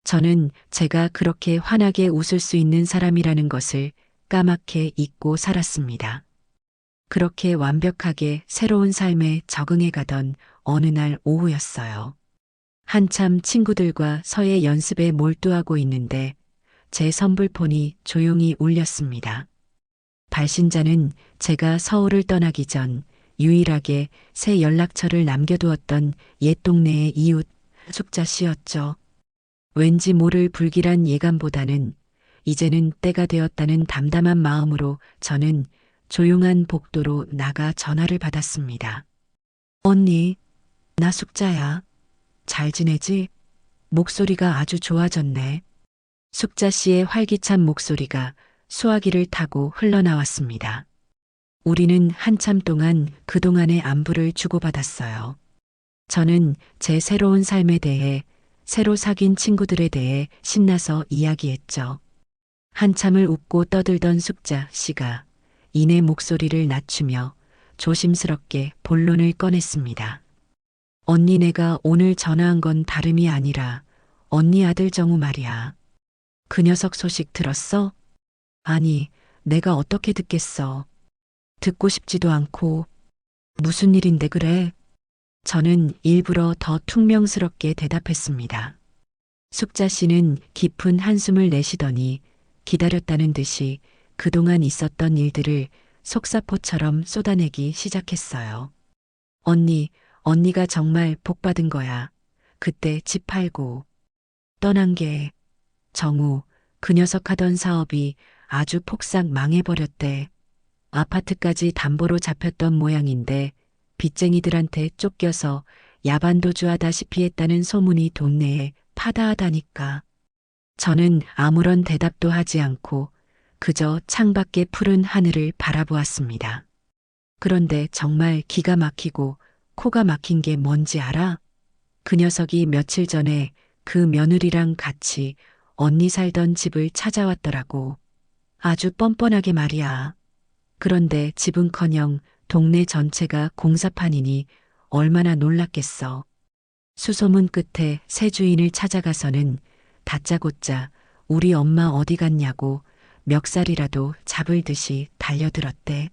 저는 제가 그렇게 환하게 웃을 수 있는 사람이라는 것을 까맣게 잊고 살았습니다. 그렇게 완벽하게 새로운 삶에 적응해 가던 어느 날 오후였어요. 한참 친구들과 서예 연습에 몰두하고 있는데 제 선불폰이 조용히 울렸습니다. 발신자는 제가 서울을 떠나기 전 유일하게 새 연락처를 남겨두었던 옛 동네의 이웃 숙자 씨였죠. 왠지 모를 불길한 예감보다는 이제는 때가 되었다는 담담한 마음으로 저는 조용한 복도로 나가 전화를 받았습니다. 언니, 나 숙자야. 잘 지내지? 목소리가 아주 좋아졌네. 숙자 씨의 활기찬 목소리가 수화기를 타고 흘러나왔습니다. 우리는 한참 동안 그동안의 안부를 주고받았어요. 저는 제 새로운 삶에 대해, 새로 사귄 친구들에 대해 신나서 이야기했죠. 한참을 웃고 떠들던 숙자 씨가 이내 목소리를 낮추며 조심스럽게 본론을 꺼냈습니다. 언니, 내가 오늘 전화한 건 다름이 아니라 언니 아들 정우 말이야. 그 녀석 소식 들었어? 아니, 내가 어떻게 듣겠어. 듣고 싶지도 않고. 무슨 일인데 그래? 저는 일부러 더 퉁명스럽게 대답했습니다. 숙자 씨는 깊은 한숨을 내쉬더니 기다렸다는 듯이 그동안 있었던 일들을 속사포처럼 쏟아내기 시작했어요. 언니가 정말 복받은 거야. 그때 집 팔고 떠난 게 정우, 그 녀석 하던 사업이 아주 폭삭 망해버렸대. 아파트까지 담보로 잡혔던 모양인데 빚쟁이들한테 쫓겨서 야반도주하다시피 했다는 소문이 동네에 파다하다니까. 저는 아무런 대답도 하지 않고 그저 창밖의 푸른 하늘을 바라보았습니다. 그런데 정말 기가 막히고 코가 막힌 게 뭔지 알아? 그 녀석이 며칠 전에 그 며느리랑 같이 언니 살던 집을 찾아왔더라고. 아주 뻔뻔하게 말이야. 그런데 집은커녕 동네 전체가 공사판이니 얼마나 놀랐겠어. 수소문 끝에 새 주인을 찾아가서는 다짜고짜 우리 엄마 어디 갔냐고 멱살이라도 잡을 듯이 달려들었대.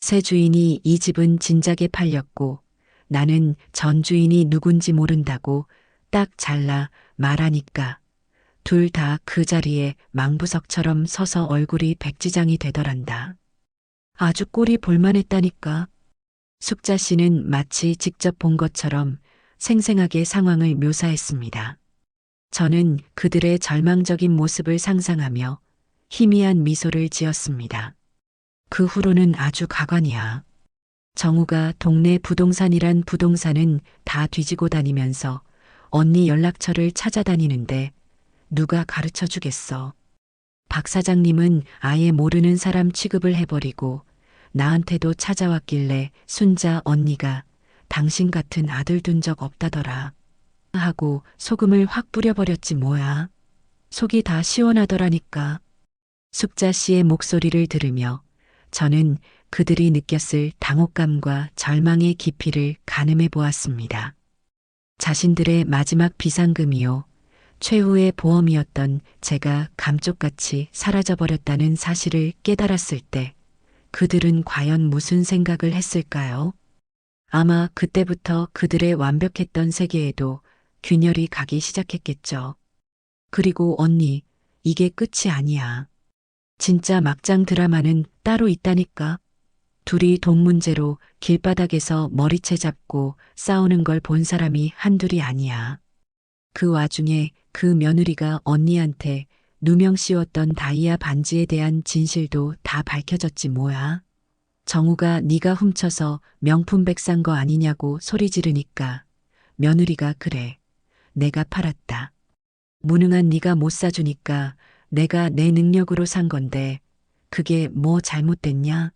새 주인이 이 집은 진작에 팔렸고 나는 전 주인이 누군지 모른다고 딱 잘라 말하니까 둘 다 그 자리에 망부석처럼 서서 얼굴이 백지장이 되더란다. 아주 꼴이 볼만했다니까. 숙자 씨는 마치 직접 본 것처럼 생생하게 상황을 묘사했습니다. 저는 그들의 절망적인 모습을 상상하며 희미한 미소를 지었습니다. 그 후로는 아주 가관이야. 정우가 동네 부동산이란 부동산은 다 뒤지고 다니면서 언니 연락처를 찾아다니는데 누가 가르쳐 주겠어. 박 사장님은 아예 모르는 사람 취급을 해버리고 나한테도 찾아왔길래 순자 언니가 당신 같은 아들 둔 적 없다더라 하고 소금을 확 뿌려버렸지 뭐야. 속이 다 시원하더라니까. 숙자 씨의 목소리를 들으며 저는 그들이 느꼈을 당혹감과 절망의 깊이를 가늠해 보았습니다. 자신들의 마지막 비상금이요. 최후의 보험이었던 제가 감쪽같이 사라져버렸다는 사실을 깨달았을 때 그들은 과연 무슨 생각을 했을까요? 아마 그때부터 그들의 완벽했던 세계에도 균열이 가기 시작했겠죠. 그리고 언니, 이게 끝이 아니야. 진짜 막장 드라마는 따로 있다니까. 둘이 돈 문제로 길바닥에서 머리채 잡고 싸우는 걸 본 사람이 한둘이 아니야. 그 와중에 그 며느리가 언니한테 누명 씌웠던 다이아 반지에 대한 진실도 다 밝혀졌지 뭐야. 정우가 네가 훔쳐서 명품백 산 거 아니냐고 소리 지르니까 며느리가 그래. 내가 팔았다. 무능한 네가 못 사주니까 내가 내 능력으로 산 건데 그게 뭐 잘못됐냐?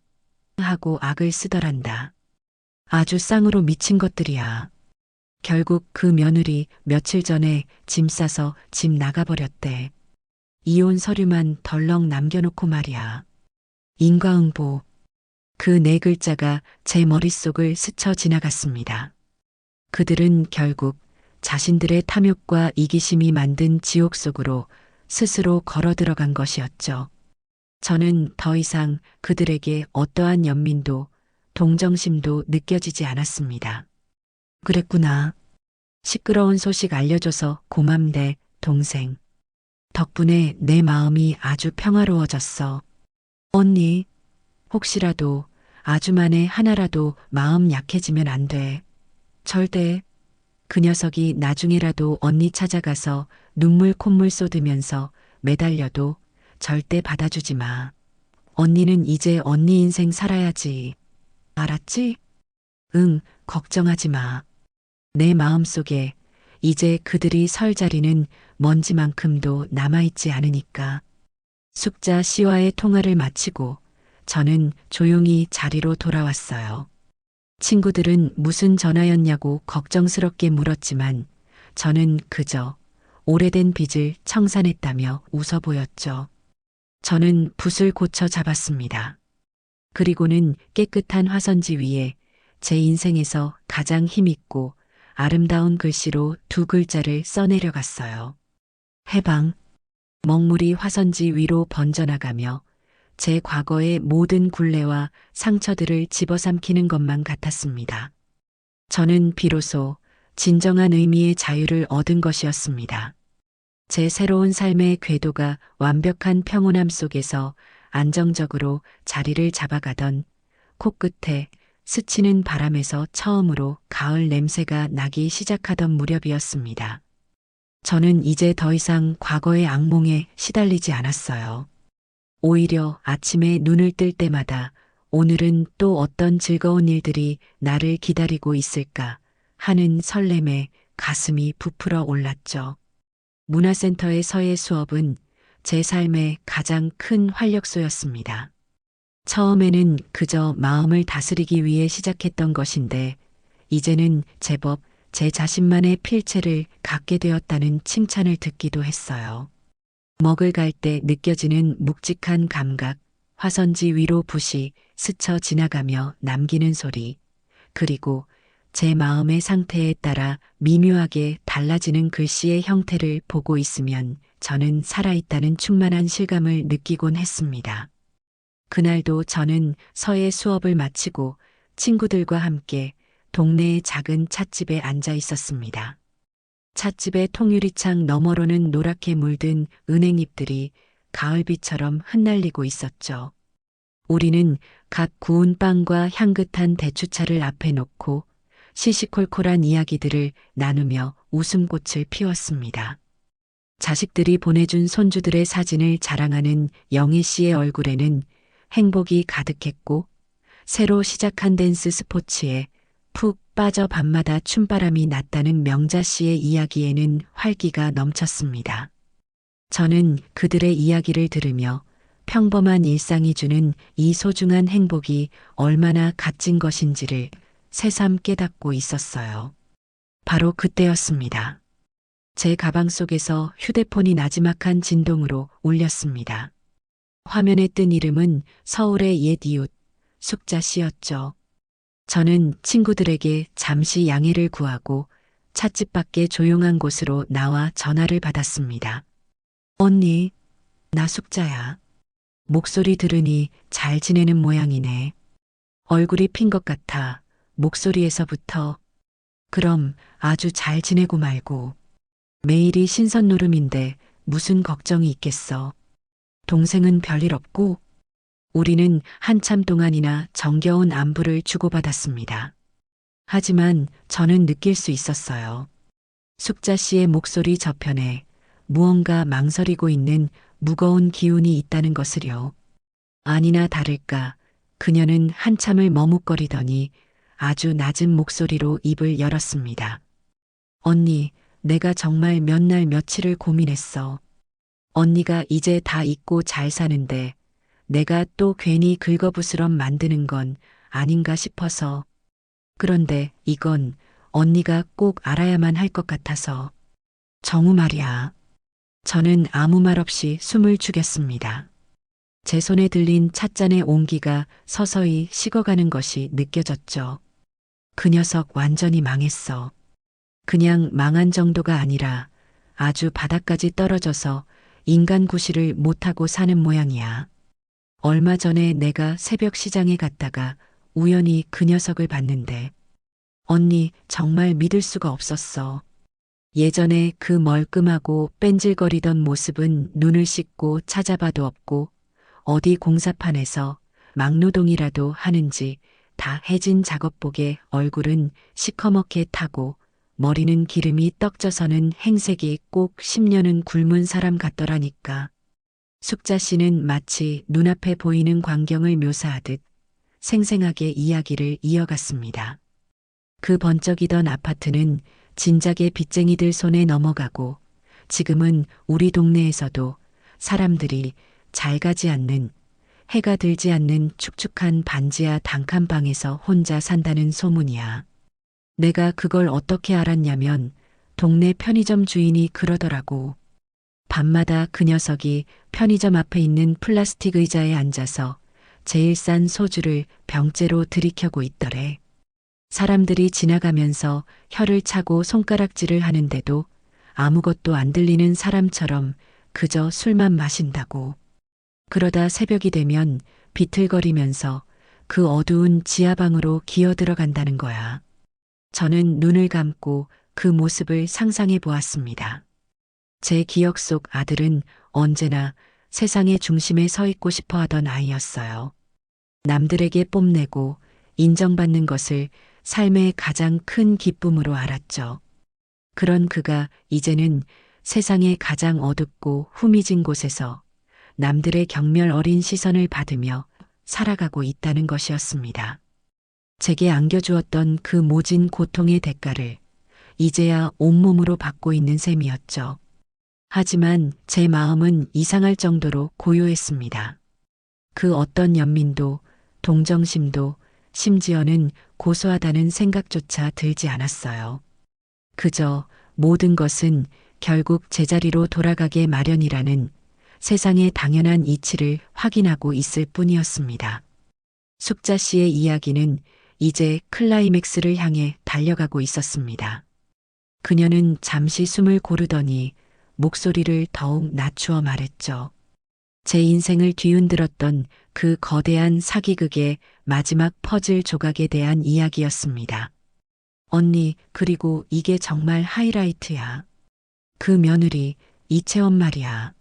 하고 악을 쓰더란다. 아주 쌍으로 미친 것들이야. 결국 그 며느리 며칠 전에 짐 싸서 집 나가버렸대. 이혼 서류만 덜렁 남겨놓고 말이야. 인과응보. 그 네 글자가 제 머릿속을 스쳐 지나갔습니다. 그들은 결국 자신들의 탐욕과 이기심이 만든 지옥 속으로 스스로 걸어 들어간 것이었죠. 저는 더 이상 그들에게 어떠한 연민도 동정심도 느껴지지 않았습니다. 그랬구나. 시끄러운 소식 알려줘서 고맙네, 동생. 덕분에 내 마음이 아주 평화로워졌어. 언니, 혹시라도 아주만에 하나라도 마음 약해지면 안 돼. 절대. 그 녀석이 나중에라도 언니 찾아가서 눈물 콧물 쏟으면서 매달려도 절대 받아주지 마. 언니는 이제 언니 인생 살아야지. 알았지? 응, 걱정하지 마. 내 마음속에 이제 그들이 설 자리는 먼지만큼도 남아있지 않으니까. 숙자 씨와의 통화를 마치고 저는 조용히 자리로 돌아왔어요. 친구들은 무슨 전화였냐고 걱정스럽게 물었지만 저는 그저 오래된 빚을 청산했다며 웃어 보였죠. 저는 붓을 고쳐 잡았습니다. 그리고는 깨끗한 화선지 위에 제 인생에서 가장 힘있고 아름다운 글씨로 두 글자를 써내려갔어요. 해방. 먹물이 화선지 위로 번져나가며 제 과거의 모든 굴레와 상처들을 집어삼키는 것만 같았습니다. 저는 비로소 진정한 의미의 자유를 얻은 것이었습니다. 제 새로운 삶의 궤도가 완벽한 평온함 속에서 안정적으로 자리를 잡아가던 코끝에 스치는 바람에서 처음으로 가을 냄새가 나기 시작하던 무렵이었습니다. 저는 이제 더 이상 과거의 악몽에 시달리지 않았어요. 오히려 아침에 눈을 뜰 때마다 오늘은 또 어떤 즐거운 일들이 나를 기다리고 있을까 하는 설렘에 가슴이 부풀어 올랐죠. 문화센터에서의 수업은 제 삶의 가장 큰 활력소였습니다. 처음에는 그저 마음을 다스리기 위해 시작했던 것인데 이제는 제법 제 자신만의 필체를 갖게 되었다는 칭찬을 듣기도 했어요. 먹을 갈 때 느껴지는 묵직한 감각, 화선지 위로 붓이 스쳐 지나가며 남기는 소리, 그리고 제 마음의 상태에 따라 미묘하게 달라지는 글씨의 형태를 보고 있으면 저는 살아있다는 충만한 실감을 느끼곤 했습니다. 그날도 저는 서예 수업을 마치고 친구들과 함께 동네의 작은 찻집에 앉아 있었습니다. 찻집의 통유리창 너머로는 노랗게 물든 은행잎들이 가을비처럼 흩날리고 있었죠. 우리는 갓 구운 빵과 향긋한 대추차를 앞에 놓고 시시콜콜한 이야기들을 나누며 웃음꽃을 피웠습니다. 자식들이 보내준 손주들의 사진을 자랑하는 영희 씨의 얼굴에는 행복이 가득했고 새로 시작한 댄스 스포츠에 푹 빠져 밤마다 춤바람이 났다는 명자 씨의 이야기에는 활기가 넘쳤습니다. 저는 그들의 이야기를 들으며 평범한 일상이 주는 이 소중한 행복이 얼마나 값진 것인지를 새삼 깨닫고 있었어요. 바로 그때였습니다. 제 가방 속에서 휴대폰이 나지막한 진동으로 울렸습니다. 화면에 뜬 이름은 서울의 옛 이웃, 숙자 씨였죠. 저는 친구들에게 잠시 양해를 구하고 찻집 밖에 조용한 곳으로 나와 전화를 받았습니다. 언니, 나 숙자야. 목소리 들으니 잘 지내는 모양이네. 얼굴이 핀 것 같아. 목소리에서부터. 그럼 아주 잘 지내고 말고. 매일이 신선 노름인데 무슨 걱정이 있겠어. 동생은 별일 없고. 우리는 한참 동안이나 정겨운 안부를 주고받았습니다. 하지만 저는 느낄 수 있었어요. 숙자 씨의 목소리 저편에 무언가 망설이고 있는 무거운 기운이 있다는 것을요. 아니나 다를까 그녀는 한참을 머뭇거리더니 아주 낮은 목소리로 입을 열었습니다. 언니, 내가 정말 몇 날 며칠을 고민했어. 언니가 이제 다 잊고 잘 사는데 내가 또 괜히 긁어부스럼 만드는 건 아닌가 싶어서. 그런데 이건 언니가 꼭 알아야만 할 것 같아서. 정우 말이야. 저는 아무 말 없이 숨을 죽였습니다. 제 손에 들린 찻잔의 온기가 서서히 식어가는 것이 느껴졌죠. 그 녀석 완전히 망했어. 그냥 망한 정도가 아니라 아주 바닥까지 떨어져서 인간 구실을 못하고 사는 모양이야. 얼마 전에 내가 새벽 시장에 갔다가 우연히 그 녀석을 봤는데 언니 정말 믿을 수가 없었어. 예전에 그 멀끔하고 뺀질거리던 모습은 눈을 씻고 찾아봐도 없고 어디 공사판에서 막노동이라도 하는지 다 해진 작업복에 얼굴은 시커멓게 타고 머리는 기름이 떡져서는 행색이 꼭 10년은 굶은 사람 같더라니까. 숙자 씨는 마치 눈앞에 보이는 광경을 묘사하듯 생생하게 이야기를 이어갔습니다. 그 번쩍이던 아파트는 진작에 빚쟁이들 손에 넘어가고 지금은 우리 동네에서도 사람들이 잘 가지 않는 해가 들지 않는 축축한 반지하 단칸방에서 혼자 산다는 소문이야. 내가 그걸 어떻게 알았냐면 동네 편의점 주인이 그러더라고. 밤마다 그 녀석이 편의점 앞에 있는 플라스틱 의자에 앉아서 제일 싼 소주를 병째로 들이켜고 있더래. 사람들이 지나가면서 혀를 차고 손가락질을 하는데도 아무것도 안 들리는 사람처럼 그저 술만 마신다고. 그러다 새벽이 되면 비틀거리면서 그 어두운 지하방으로 기어 들어간다는 거야. 저는 눈을 감고 그 모습을 상상해 보았습니다. 제 기억 속 아들은 언제나 세상의 중심에 서 있고 싶어 하던 아이였어요. 남들에게 뽐내고 인정받는 것을 삶의 가장 큰 기쁨으로 알았죠. 그런 그가 이제는 세상의 가장 어둡고 후미진 곳에서 남들의 경멸 어린 시선을 받으며 살아가고 있다는 것이었습니다. 제게 안겨주었던 그 모진 고통의 대가를 이제야 온몸으로 받고 있는 셈이었죠. 하지만 제 마음은 이상할 정도로 고요했습니다. 그 어떤 연민도 동정심도 심지어는 고소하다는 생각조차 들지 않았어요. 그저 모든 것은 결국 제자리로 돌아가게 마련이라는 세상의 당연한 이치를 확인하고 있을 뿐이었습니다. 숙자 씨의 이야기는 이제 클라이맥스를 향해 달려가고 있었습니다. 그녀는 잠시 숨을 고르더니 목소리를 더욱 낮추어 말했죠. 제 인생을 뒤흔들었던 그 거대한 사기극의 마지막 퍼즐 조각에 대한 이야기였습니다. 언니, 그리고 이게 정말 하이라이트야. 그 며느리, 이채원 말이야.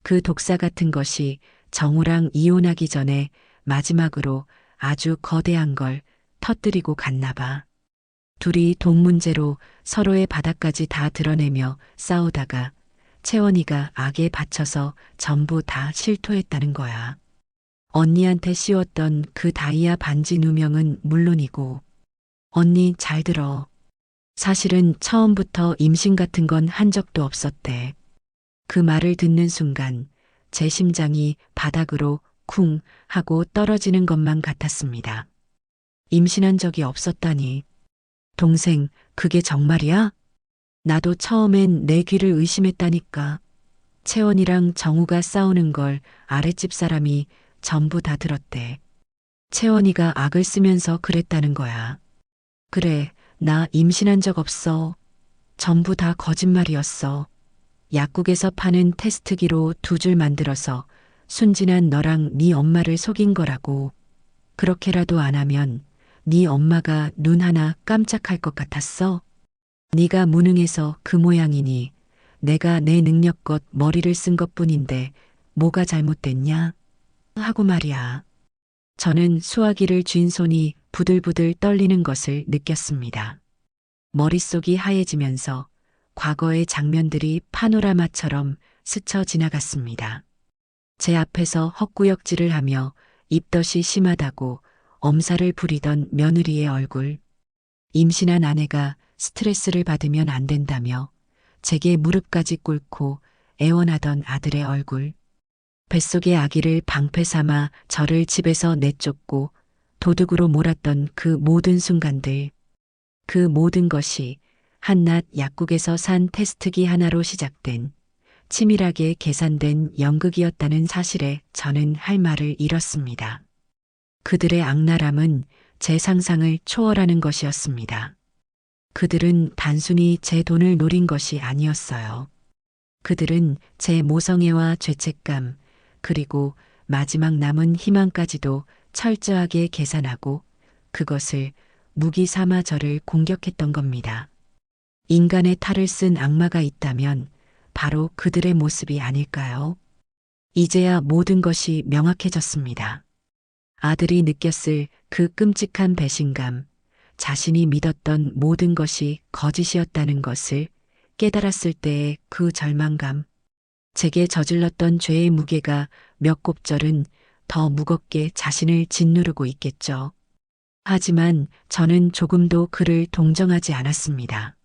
그 독사 같은 것이 정우랑 이혼하기 전에 마지막으로 아주 거대한 걸 터뜨리고 갔나 봐. 둘이 돈 문제로 서로의 바닥까지 다 드러내며 싸우다가 채원이가 악에 받쳐서 전부 다 실토했다는 거야. 언니한테 씌웠던 그 다이아 반지 누명은 물론이고. 언니 잘 들어. 사실은 처음부터 임신 같은 건 한 적도 없었대. 그 말을 듣는 순간 제 심장이 바닥으로 쿵 하고 떨어지는 것만 같았습니다. 임신한 적이 없었다니. 동생, 그게 정말이야? 나도 처음엔 내 귀를 의심했다니까. 채원이랑 정우가 싸우는 걸 아랫집 사람이 전부 다 들었대. 채원이가 악을 쓰면서 그랬다는 거야. 그래, 나 임신한 적 없어. 전부 다 거짓말이었어. 약국에서 파는 테스트기로 두 줄 만들어서 순진한 너랑 네 엄마를 속인 거라고. 그렇게라도 안 하면 네 엄마가 눈 하나 깜짝할 것 같았어. 네가 무능해서 그 모양이니 내가 내 능력껏 머리를 쓴 것뿐인데 뭐가 잘못됐냐? 하고 말이야. 저는 수화기를 쥔 손이 부들부들 떨리는 것을 느꼈습니다. 머릿속이 하얘지면서 과거의 장면들이 파노라마처럼 스쳐 지나갔습니다. 제 앞에서 헛구역질을 하며 입덧이 심하다고 엄살을 부리던 며느리의 얼굴, 임신한 아내가 스트레스를 받으면 안 된다며 제게 무릎까지 꿇고 애원하던 아들의 얼굴, 뱃속의 아기를 방패 삼아 저를 집에서 내쫓고 도둑으로 몰았던 그 모든 순간들, 그 모든 것이 한낱 약국에서 산 테스트기 하나로 시작된 치밀하게 계산된 연극이었다는 사실에 저는 할 말을 잃었습니다. 그들의 악랄함은 제 상상을 초월하는 것이었습니다. 그들은 단순히 제 돈을 노린 것이 아니었어요. 그들은 제 모성애와 죄책감, 그리고 마지막 남은 희망까지도 철저하게 계산하고 그것을 무기 삼아 저를 공격했던 겁니다. 인간의 탈을 쓴 악마가 있다면 바로 그들의 모습이 아닐까요? 이제야 모든 것이 명확해졌습니다. 아들이 느꼈을 그 끔찍한 배신감, 자신이 믿었던 모든 것이 거짓이었다는 것을 깨달았을 때의 그 절망감, 제게 저질렀던 죄의 무게가 몇 곱절은 더 무겁게 자신을 짓누르고 있겠죠. 하지만 저는 조금도 그를 동정하지 않았습니다.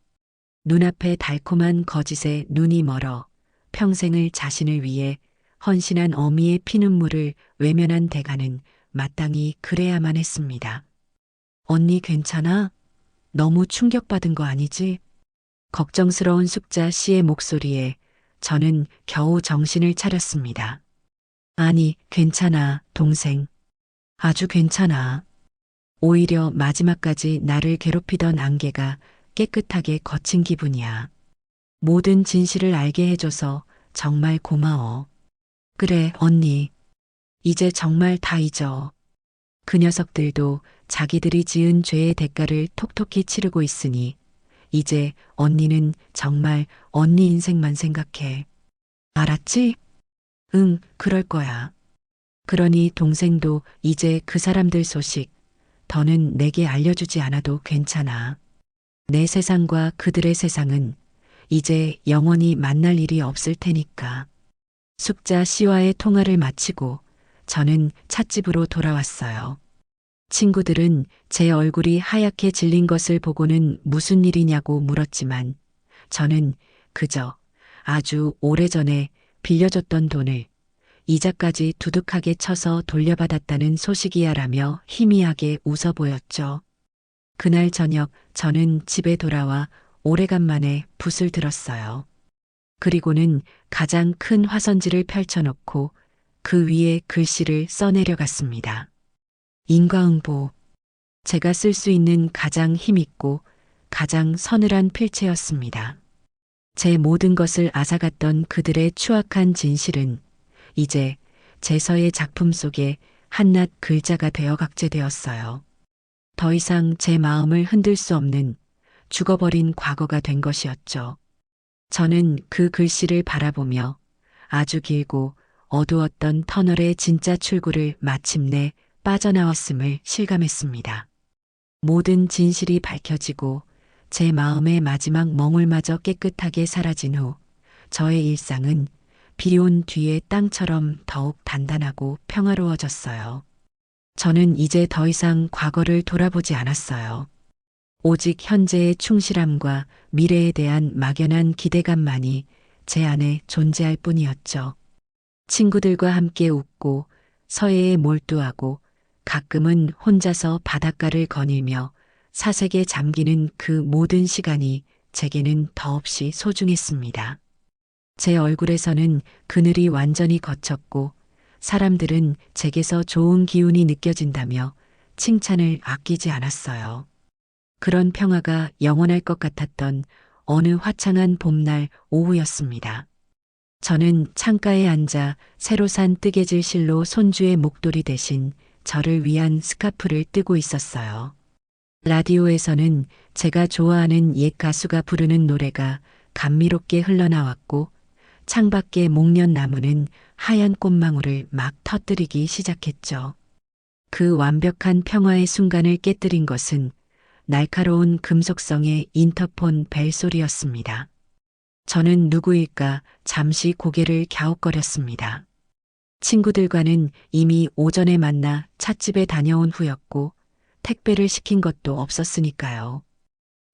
눈앞의 달콤한 거짓에 눈이 멀어 평생을 자신을 위해 헌신한 어미의 피눈물을 외면한 대가는 마땅히 그래야만 했습니다. 언니 괜찮아? 너무 충격받은 거 아니지? 걱정스러운 숙자 씨의 목소리에 저는 겨우 정신을 차렸습니다. 아니, 괜찮아, 동생. 아주 괜찮아. 오히려 마지막까지 나를 괴롭히던 안개가 깨끗하게 거친 기분이야. 모든 진실을 알게 해줘서 정말 고마워. 그래, 언니. 이제 정말 다 잊어. 그 녀석들도 자기들이 지은 죄의 대가를 톡톡히 치르고 있으니 이제 언니는 정말 언니 인생만 생각해. 알았지? 응, 그럴 거야. 그러니 동생도 이제 그 사람들 소식 더는 내게 알려주지 않아도 괜찮아. 내 세상과 그들의 세상은 이제 영원히 만날 일이 없을 테니까. 숙자 씨와의 통화를 마치고 저는 찻집으로 돌아왔어요. 친구들은 제 얼굴이 하얗게 질린 것을 보고는 무슨 일이냐고 물었지만 저는 그저 아주 오래전에 빌려줬던 돈을 이자까지 두둑하게 쳐서 돌려받았다는 소식이야라며 희미하게 웃어 보였죠. 그날 저녁 저는 집에 돌아와 오래간만에 붓을 들었어요. 그리고는 가장 큰 화선지를 펼쳐놓고 그 위에 글씨를 써내려갔습니다. 인과응보. 제가 쓸 수 있는 가장 힘있고 가장 서늘한 필체였습니다. 제 모든 것을 앗아갔던 그들의 추악한 진실은 이제 제서의 작품 속에 한낱 글자가 되어 각재되었어요. 더 이상 제 마음을 흔들 수 없는 죽어버린 과거가 된 것이었죠. 저는 그 글씨를 바라보며 아주 길고 어두웠던 터널의 진짜 출구를 마침내 빠져나왔음을 실감했습니다. 모든 진실이 밝혀지고 제 마음의 마지막 멍울마저 깨끗하게 사라진 후 저의 일상은 비 온 뒤의 땅처럼 더욱 단단하고 평화로워졌어요. 저는 이제 더 이상 과거를 돌아보지 않았어요. 오직 현재의 충실함과 미래에 대한 막연한 기대감만이 제 안에 존재할 뿐이었죠. 친구들과 함께 웃고 서예에 몰두하고 가끔은 혼자서 바닷가를 거닐며 사색에 잠기는 그 모든 시간이 제게는 더없이 소중했습니다. 제 얼굴에서는 그늘이 완전히 걷혔고 사람들은 제게서 좋은 기운이 느껴진다며 칭찬을 아끼지 않았어요. 그런 평화가 영원할 것 같았던 어느 화창한 봄날 오후였습니다. 저는 창가에 앉아 새로 산 뜨개질 실로 손주의 목도리 대신 저를 위한 스카프를 뜨고 있었어요. 라디오에서는 제가 좋아하는 옛 가수가 부르는 노래가 감미롭게 흘러나왔고 창밖의 목련나무는 하얀 꽃망울을 막 터뜨리기 시작했죠. 그 완벽한 평화의 순간을 깨뜨린 것은 날카로운 금속성의 인터폰 벨 소리였습니다. 저는 누구일까 잠시 고개를 갸웃거렸습니다. 친구들과는 이미 오전에 만나 찻집에 다녀온 후였고 택배를 시킨 것도 없었으니까요.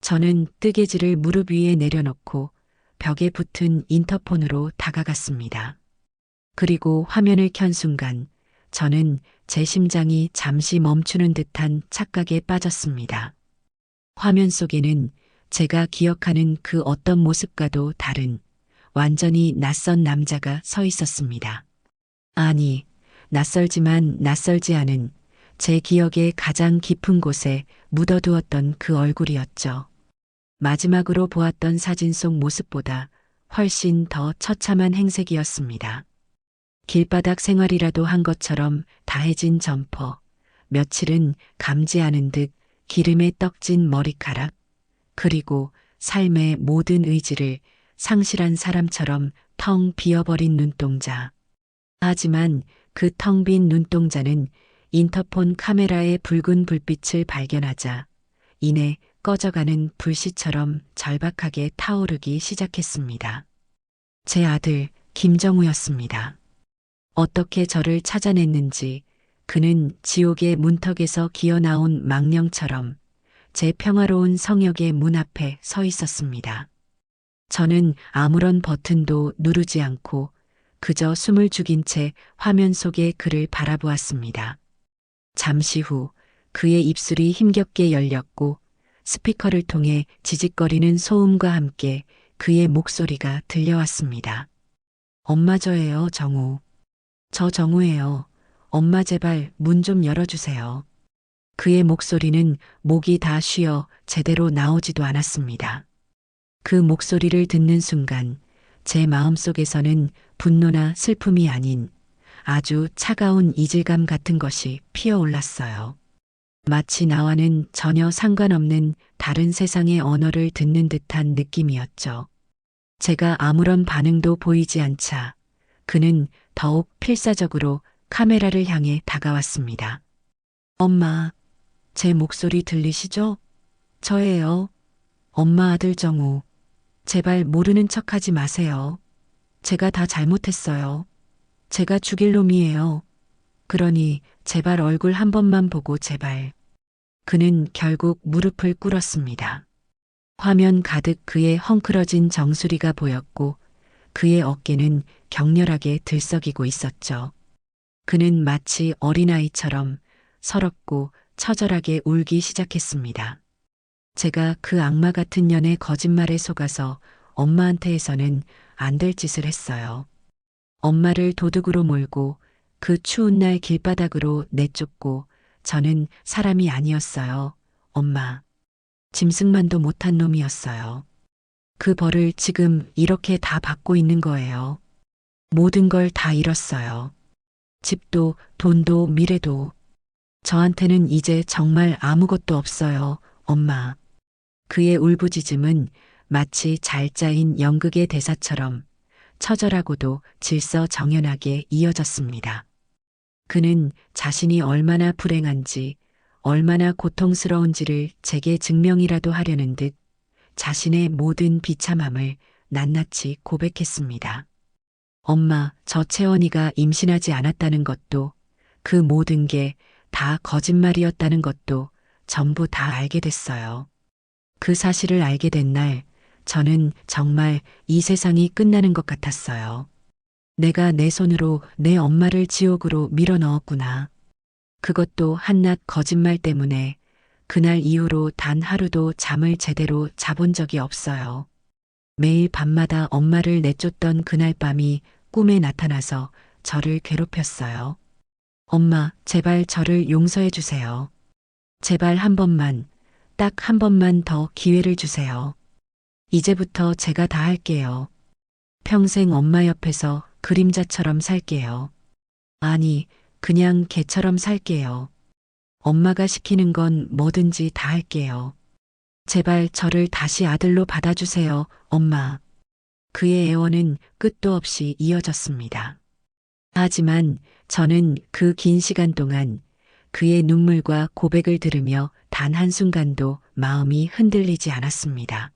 저는 뜨개질을 무릎 위에 내려놓고 벽에 붙은 인터폰으로 다가갔습니다. 그리고 화면을 켠 순간 저는 제 심장이 잠시 멈추는 듯한 착각에 빠졌습니다. 화면 속에는 제가 기억하는 그 어떤 모습과도 다른 완전히 낯선 남자가 서 있었습니다. 아니, 낯설지만 낯설지 않은 제 기억의 가장 깊은 곳에 묻어두었던 그 얼굴이었죠. 마지막으로 보았던 사진 속 모습보다 훨씬 더 처참한 행색이었습니다. 길바닥 생활이라도 한 것처럼 다해진 점퍼, 며칠은 감지 않은 듯 기름에 떡진 머리카락, 그리고 삶의 모든 의지를 상실한 사람처럼 텅 비어버린 눈동자. 하지만 그 텅 빈 눈동자는 인터폰 카메라의 붉은 불빛을 발견하자 이내 꺼져가는 불씨처럼 절박하게 타오르기 시작했습니다. 제 아들 김정우였습니다. 어떻게 저를 찾아냈는지 그는 지옥의 문턱에서 기어나온 망령처럼 제 평화로운 성역의 문 앞에 서 있었습니다. 저는 아무런 버튼도 누르지 않고 그저 숨을 죽인 채 화면 속의 그를 바라보았습니다. 잠시 후 그의 입술이 힘겹게 열렸고 스피커를 통해 지직거리는 소음과 함께 그의 목소리가 들려왔습니다. 엄마 저예요, 정우. 저 정우예요. 엄마 제발 문 좀 열어주세요. 그의 목소리는 목이 다 쉬어 제대로 나오지도 않았습니다. 그 목소리를 듣는 순간 제 마음속에서는 분노나 슬픔이 아닌 아주 차가운 이질감 같은 것이 피어올랐어요. 마치 나와는 전혀 상관없는 다른 세상의 언어를 듣는 듯한 느낌이었죠. 제가 아무런 반응도 보이지 않자 그는 더욱 필사적으로 카메라를 향해 다가왔습니다. 엄마, 제 목소리 들리시죠? 저예요. 엄마 아들 정우. 제발 모르는 척하지 마세요. 제가 다 잘못했어요. 제가 죽일 놈이에요. 그러니 제발 얼굴 한 번만 보고 제발. 그는 결국 무릎을 꿇었습니다. 화면 가득 그의 헝클어진 정수리가 보였고 그의 어깨는 격렬하게 들썩이고 있었죠. 그는 마치 어린아이처럼 서럽고 처절하게 울기 시작했습니다. 제가 그 악마 같은 년의 거짓말에 속아서 엄마한테 해서는 안 될 짓을 했어요. 엄마를 도둑으로 몰고 그 추운 날 길바닥으로 내쫓고 저는 사람이 아니었어요. 엄마. 짐승만도 못한 놈이었어요. 그 벌을 지금 이렇게 다 받고 있는 거예요. 모든 걸 다 잃었어요. 집도 돈도 미래도. 저한테는 이제 정말 아무것도 없어요, 엄마. 그의 울부짖음은 마치 잘 짜인 연극의 대사처럼 처절하고도 질서정연하게 이어졌습니다. 그는 자신이 얼마나 불행한지, 얼마나 고통스러운지를 제게 증명이라도 하려는 듯 자신의 모든 비참함을 낱낱이 고백했습니다. 엄마, 저 채원이가 임신하지 않았다는 것도, 그 모든 게 다 거짓말이었다는 것도 전부 다 알게 됐어요. 그 사실을 알게 된 날, 저는 정말 이 세상이 끝나는 것 같았어요. 내가 내 손으로 내 엄마를 지옥으로 밀어 넣었구나. 그것도 한낱 거짓말 때문에 그날 이후로 단 하루도 잠을 제대로 자본 적이 없어요. 매일 밤마다 엄마를 내쫓던 그날 밤이 꿈에 나타나서 저를 괴롭혔어요. 엄마, 제발 저를 용서해 주세요. 제발 한 번만, 딱 한 번만 더 기회를 주세요. 이제부터 제가 다 할게요. 평생 엄마 옆에서 그림자처럼 살게요. 아니, 그냥 개처럼 살게요. 엄마가 시키는 건 뭐든지 다 할게요. 제발 저를 다시 아들로 받아주세요, 엄마. 그의 애원은 끝도 없이 이어졌습니다. 하지만 저는 그 긴 시간 동안 그의 눈물과 고백을 들으며 단 한순간도 마음이 흔들리지 않았습니다.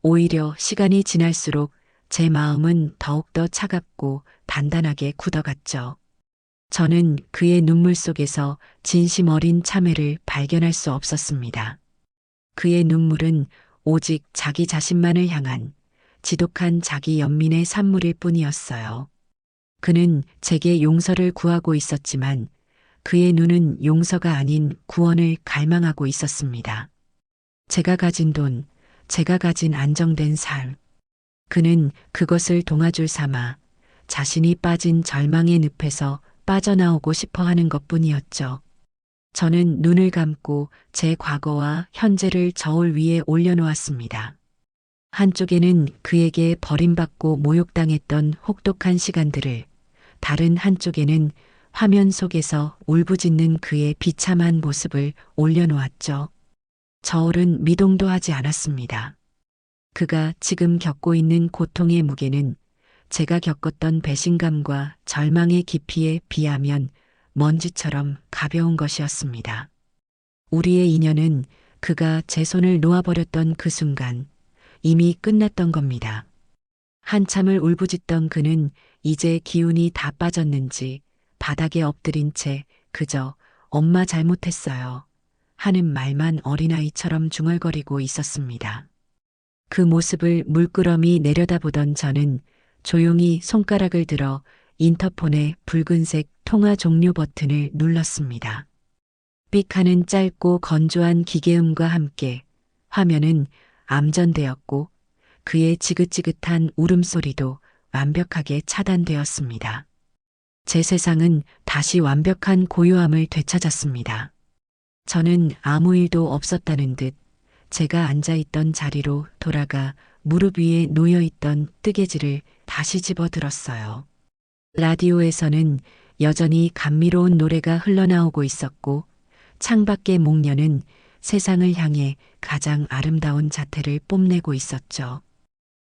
오히려 시간이 지날수록 제 마음은 더욱더 차갑고 단단하게 굳어갔죠. 저는 그의 눈물 속에서 진심 어린 참회를 발견할 수 없었습니다. 그의 눈물은 오직 자기 자신만을 향한 지독한 자기 연민의 산물일 뿐이었어요. 그는 제게 용서를 구하고 있었지만 그의 눈은 용서가 아닌 구원을 갈망하고 있었습니다. 제가 가진 돈, 제가 가진 안정된 삶. 그는 그것을 동아줄 삼아 자신이 빠진 절망의 늪에서 빠져나오고 싶어 하는 것 뿐이었죠. 저는 눈을 감고 제 과거와 현재를 저울 위에 올려놓았습니다. 한쪽에는 그에게 버림받고 모욕당했던 혹독한 시간들을, 다른 한쪽에는 화면 속에서 울부짖는 그의 비참한 모습을 올려놓았죠. 저울은 미동도 하지 않았습니다. 그가 지금 겪고 있는 고통의 무게는 제가 겪었던 배신감과 절망의 깊이에 비하면 먼지처럼 가벼운 것이었습니다. 우리의 인연은 그가 제 손을 놓아버렸던 그 순간 이미 끝났던 겁니다. 한참을 울부짖던 그는 이제 기운이 다 빠졌는지 바닥에 엎드린 채 그저 엄마 잘못했어요 하는 말만 어린아이처럼 중얼거리고 있었습니다. 그 모습을 물끄러미 내려다보던 저는 조용히 손가락을 들어 인터폰의 붉은색 통화 종료 버튼을 눌렀습니다. 삑 하는 짧고 건조한 기계음과 함께 화면은 암전되었고 그의 지긋지긋한 울음소리도 완벽하게 차단되었습니다. 제 세상은 다시 완벽한 고요함을 되찾았습니다. 저는 아무 일도 없었다는 듯 제가 앉아있던 자리로 돌아가 무릎 위에 놓여있던 뜨개질을 다시 집어들었어요. 라디오에서는 여전히 감미로운 노래가 흘러나오고 있었고 창밖의 목련은 세상을 향해 가장 아름다운 자태를 뽐내고 있었죠.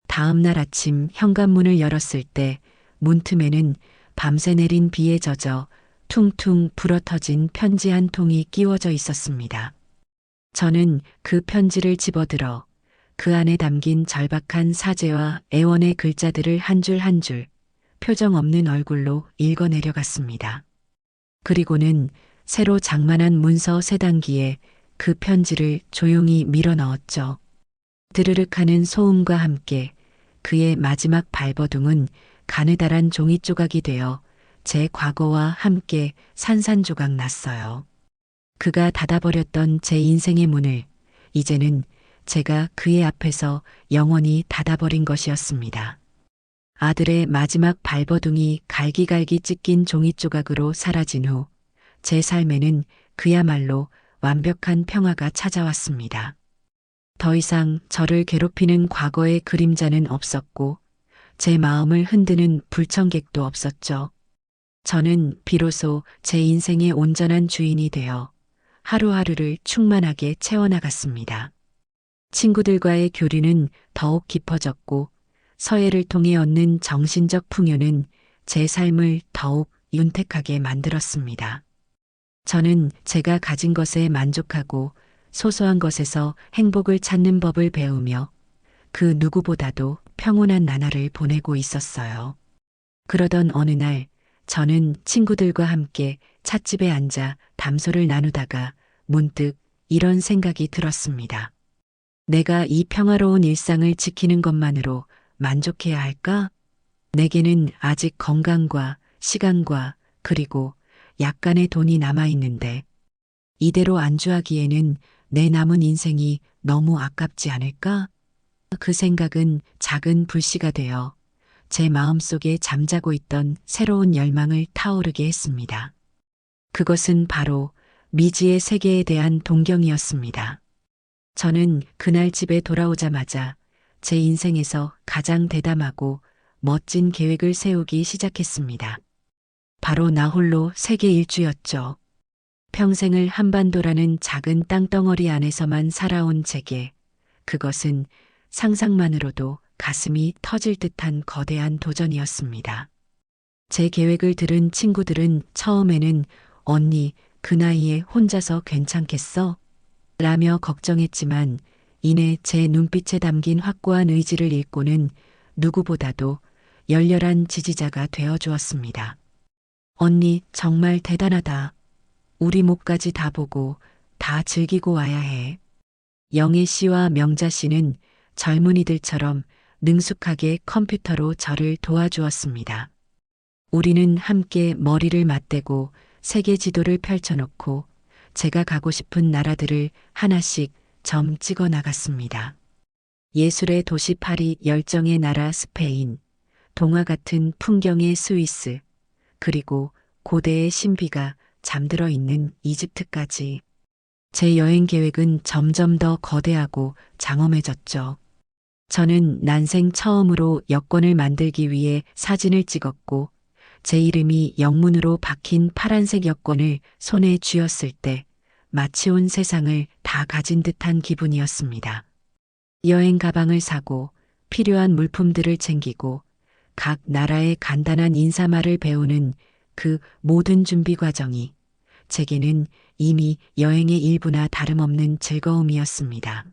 다음 날 아침 현관문을 열었을 때 문틈에는 밤새 내린 비에 젖어 퉁퉁 불어터진 편지 한 통이 끼워져 있었습니다. 저는 그 편지를 집어들어 그 안에 담긴 절박한 사죄와 애원의 글자들을 한 줄 한 줄 표정 없는 얼굴로 읽어내려갔습니다. 그리고는 새로 장만한 문서 세 단기에 그 편지를 조용히 밀어 넣었죠. 드르륵 하는 소음과 함께 그의 마지막 발버둥은 가느다란 종이 조각이 되어 제 과거와 함께 산산조각 났어요. 그가 닫아버렸던 제 인생의 문을 이제는 제가 그의 앞에서 영원히 닫아버린 것이었습니다. 아들의 마지막 발버둥이 갈기갈기 찢긴 종이 조각으로 사라진 후 제 삶에는 그야말로 완벽한 평화가 찾아왔습니다. 더 이상 저를 괴롭히는 과거의 그림자는 없었고 제 마음을 흔드는 불청객도 없었죠. 저는 비로소 제 인생의 온전한 주인이 되어 하루하루를 충만하게 채워나갔습니다. 친구들과의 교류는 더욱 깊어졌고 서예를 통해 얻는 정신적 풍요는 제 삶을 더욱 윤택하게 만들었습니다. 저는 제가 가진 것에 만족하고 소소한 것에서 행복을 찾는 법을 배우며 그 누구보다도 평온한 나날을 보내고 있었어요. 그러던 어느 날 저는 친구들과 함께 찻집에 앉아 담소를 나누다가 문득 이런 생각이 들었습니다. 내가 이 평화로운 일상을 지키는 것만으로 만족해야 할까? 내게는 아직 건강과 시간과 그리고 약간의 돈이 남아있는데 이대로 안주하기에는 내 남은 인생이 너무 아깝지 않을까? 그 생각은 작은 불씨가 되어 제 마음속에 잠자고 있던 새로운 열망을 타오르게 했습니다. 그것은 바로 미지의 세계에 대한 동경이었습니다. 저는 그날 집에 돌아오자마자 제 인생에서 가장 대담하고 멋진 계획을 세우기 시작했습니다. 바로 나 홀로 세계 일주였죠. 평생을 한반도라는 작은 땅덩어리 안에서만 살아온 제게 그것은 상상만으로도 가슴이 터질 듯한 거대한 도전이었습니다. 제 계획을 들은 친구들은 처음에는 언니, 그 나이에 혼자서 괜찮겠어? 라며 걱정했지만 이내 제 눈빛에 담긴 확고한 의지를 읽고는 누구보다도 열렬한 지지자가 되어 주었습니다. 언니, 정말 대단하다. 우리 목까지 다 보고 다 즐기고 와야 해. 영애 씨와 명자 씨는 젊은이들처럼 능숙하게 컴퓨터로 저를 도와주었습니다. 우리는 함께 머리를 맞대고 세계 지도를 펼쳐놓고 제가 가고 싶은 나라들을 하나씩 점 찍어 나갔습니다. 예술의 도시 파리, 열정의 나라 스페인, 동화 같은 풍경의 스위스, 그리고 고대의 신비가 잠들어 있는 이집트까지. 제 여행 계획은 점점 더 거대하고 장엄해졌죠. 저는 난생 처음으로 여권을 만들기 위해 사진을 찍었고 제 이름이 영문으로 박힌 파란색 여권을 손에 쥐었을 때 마치 온 세상을 다 가진 듯한 기분이었습니다. 여행 가방을 사고 필요한 물품들을 챙기고 각 나라의 간단한 인사말을 배우는 그 모든 준비 과정이 제게는 이미 여행의 일부나 다름없는 즐거움이었습니다.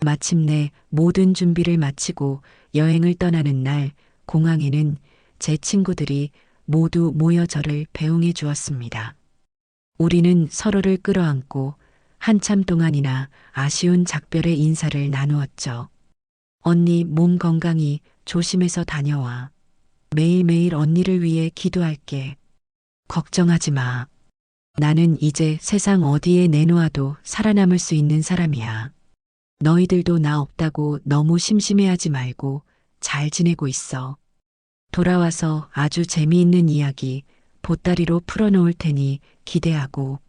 마침내 모든 준비를 마치고 여행을 떠나는 날 공항에는 제 친구들이 모두 모여 저를 배웅해 주었습니다. 우리는 서로를 끌어안고 한참 동안이나 아쉬운 작별의 인사를 나누었죠. 언니 몸 건강히 조심해서 다녀와. 매일매일 언니를 위해 기도할게. 걱정하지 마. 나는 이제 세상 어디에 내놓아도 살아남을 수 있는 사람이야. 너희들도 나 없다고 너무 심심해하지 말고 잘 지내고 있어. 돌아와서 아주 재미있는 이야기 보따리로 풀어놓을 테니 기대하고.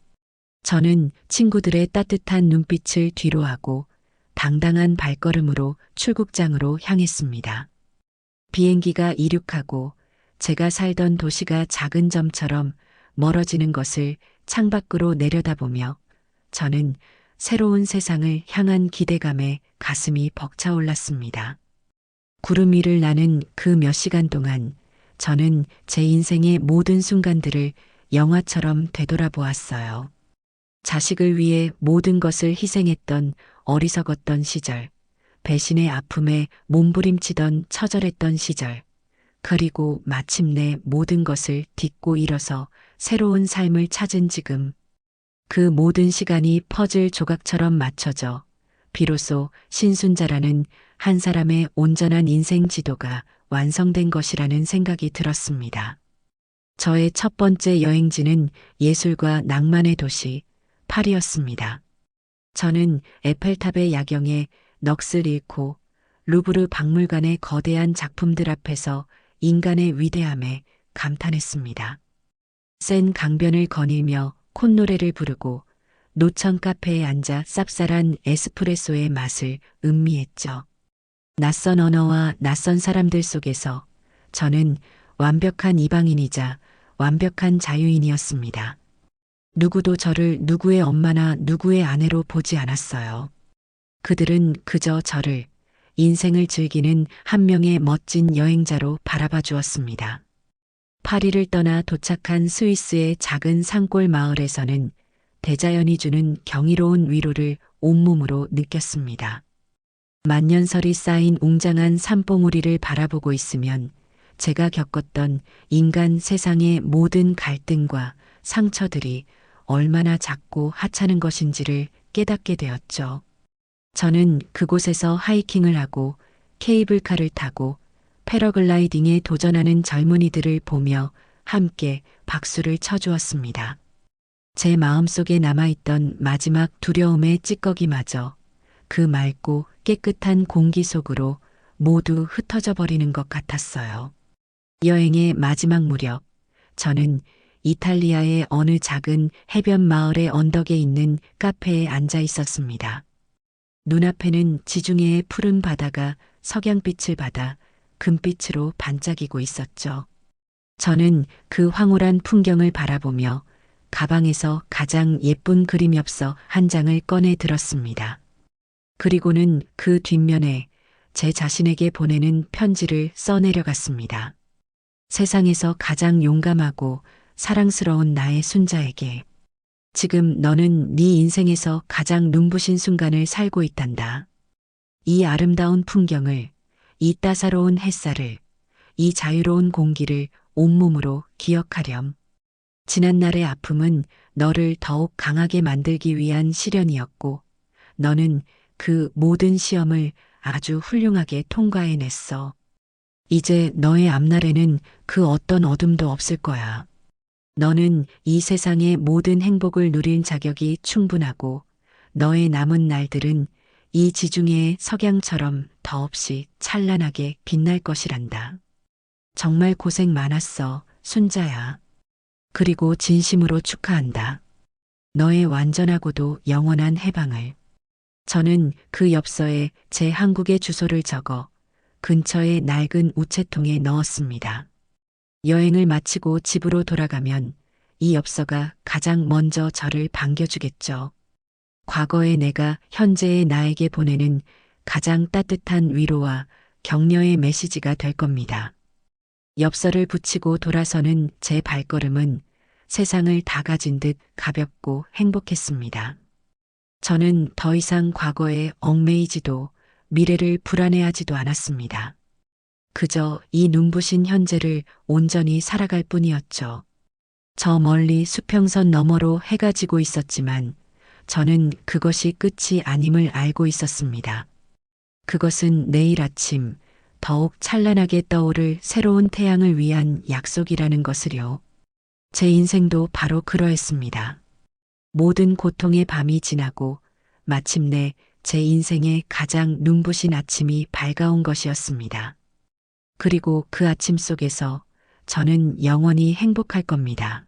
저는 친구들의 따뜻한 눈빛을 뒤로하고 당당한 발걸음으로 출국장으로 향했습니다. 비행기가 이륙하고 제가 살던 도시가 작은 점처럼 멀어지는 것을 창밖으로 내려다보며 저는 새로운 세상을 향한 기대감에 가슴이 벅차올랐습니다. 구름 위를 나는 그 몇 시간 동안 저는 제 인생의 모든 순간들을 영화처럼 되돌아보았어요. 자식을 위해 모든 것을 희생했던 어리석었던 시절, 배신의 아픔에 몸부림치던 처절했던 시절, 그리고 마침내 모든 것을 딛고 일어서 새로운 삶을 찾은 지금, 그 모든 시간이 퍼즐 조각처럼 맞춰져 비로소 신순자라는 한 사람의 온전한 인생 지도가 완성된 것이라는 생각이 들었습니다. 저의 첫 번째 여행지는 예술과 낭만의 도시 파리였습니다. 저는 에펠탑의 야경에 넋을 잃고 루브르 박물관의 거대한 작품들 앞에서 인간의 위대함에 감탄했습니다. 센 강변을 거닐며 콧노래를 부르고 노천 카페에 앉아 쌉쌀한 에스프레소의 맛을 음미했죠. 낯선 언어와 낯선 사람들 속에서 저는 완벽한 이방인이자 완벽한 자유인이었습니다. 누구도 저를 누구의 엄마나 누구의 아내로 보지 않았어요. 그들은 그저 저를 인생을 즐기는 한 명의 멋진 여행자로 바라봐 주었습니다. 파리를 떠나 도착한 스위스의 작은 산골 마을에서는 대자연이 주는 경이로운 위로를 온몸으로 느꼈습니다. 만년설이 쌓인 웅장한 산봉우리를 바라보고 있으면 제가 겪었던 인간 세상의 모든 갈등과 상처들이 얼마나 작고 하찮은 것인지를 깨닫게 되었죠. 저는 그곳에서 하이킹을 하고 케이블카를 타고 패러글라이딩에 도전하는 젊은이들을 보며 함께 박수를 쳐주었습니다. 제 마음속에 남아있던 마지막 두려움의 찌꺼기마저 그 맑고 깨끗한 공기 속으로 모두 흩어져 버리는 것 같았어요. 여행의 마지막 무렵, 저는 이탈리아의 어느 작은 해변 마을의 언덕에 있는 카페에 앉아 있었습니다. 눈앞에는 지중해의 푸른 바다가 석양빛을 받아 금빛으로 반짝이고 있었죠. 저는 그 황홀한 풍경을 바라보며 가방에서 가장 예쁜 그림 엽서 한 장을 꺼내 들었습니다. 그리고는 그 뒷면에 제 자신에게 보내는 편지를 써내려갔습니다. 세상에서 가장 용감하고 사랑스러운 나의 순자에게 지금 너는 네 인생에서 가장 눈부신 순간을 살고 있단다. 이 아름다운 풍경을, 이 따사로운 햇살을, 이 자유로운 공기를 온몸으로 기억하렴. 지난날의 아픔은 너를 더욱 강하게 만들기 위한 시련이었고, 너는 그 모든 시험을 아주 훌륭하게 통과해냈어. 이제 너의 앞날에는 그 어떤 어둠도 없을 거야. 너는 이 세상의 모든 행복을 누릴 자격이 충분하고 너의 남은 날들은 이 지중해의 석양처럼 더없이 찬란하게 빛날 것이란다. 정말 고생 많았어, 순자야. 그리고 진심으로 축하한다. 너의 완전하고도 영원한 해방을. 저는 그 엽서에 제 한국의 주소를 적어 근처의 낡은 우체통에 넣었습니다. 여행을 마치고 집으로 돌아가면 이 엽서가 가장 먼저 저를 반겨주겠죠. 과거의 내가 현재의 나에게 보내는 가장 따뜻한 위로와 격려의 메시지가 될 겁니다. 엽서를 붙이고 돌아서는 제 발걸음은 세상을 다 가진 듯 가볍고 행복했습니다. 저는 더 이상 과거에 얽매이지도 미래를 불안해하지도 않았습니다. 그저 이 눈부신 현재를 온전히 살아갈 뿐이었죠. 저 멀리 수평선 너머로 해가 지고 있었지만 저는 그것이 끝이 아님을 알고 있었습니다. 그것은 내일 아침 더욱 찬란하게 떠오를 새로운 태양을 위한 약속이라는 것을요. 제 인생도 바로 그러했습니다. 모든 고통의 밤이 지나고 마침내 제 인생의 가장 눈부신 아침이 밝아온 것이었습니다. 그리고 그 아침 속에서 저는 영원히 행복할 겁니다.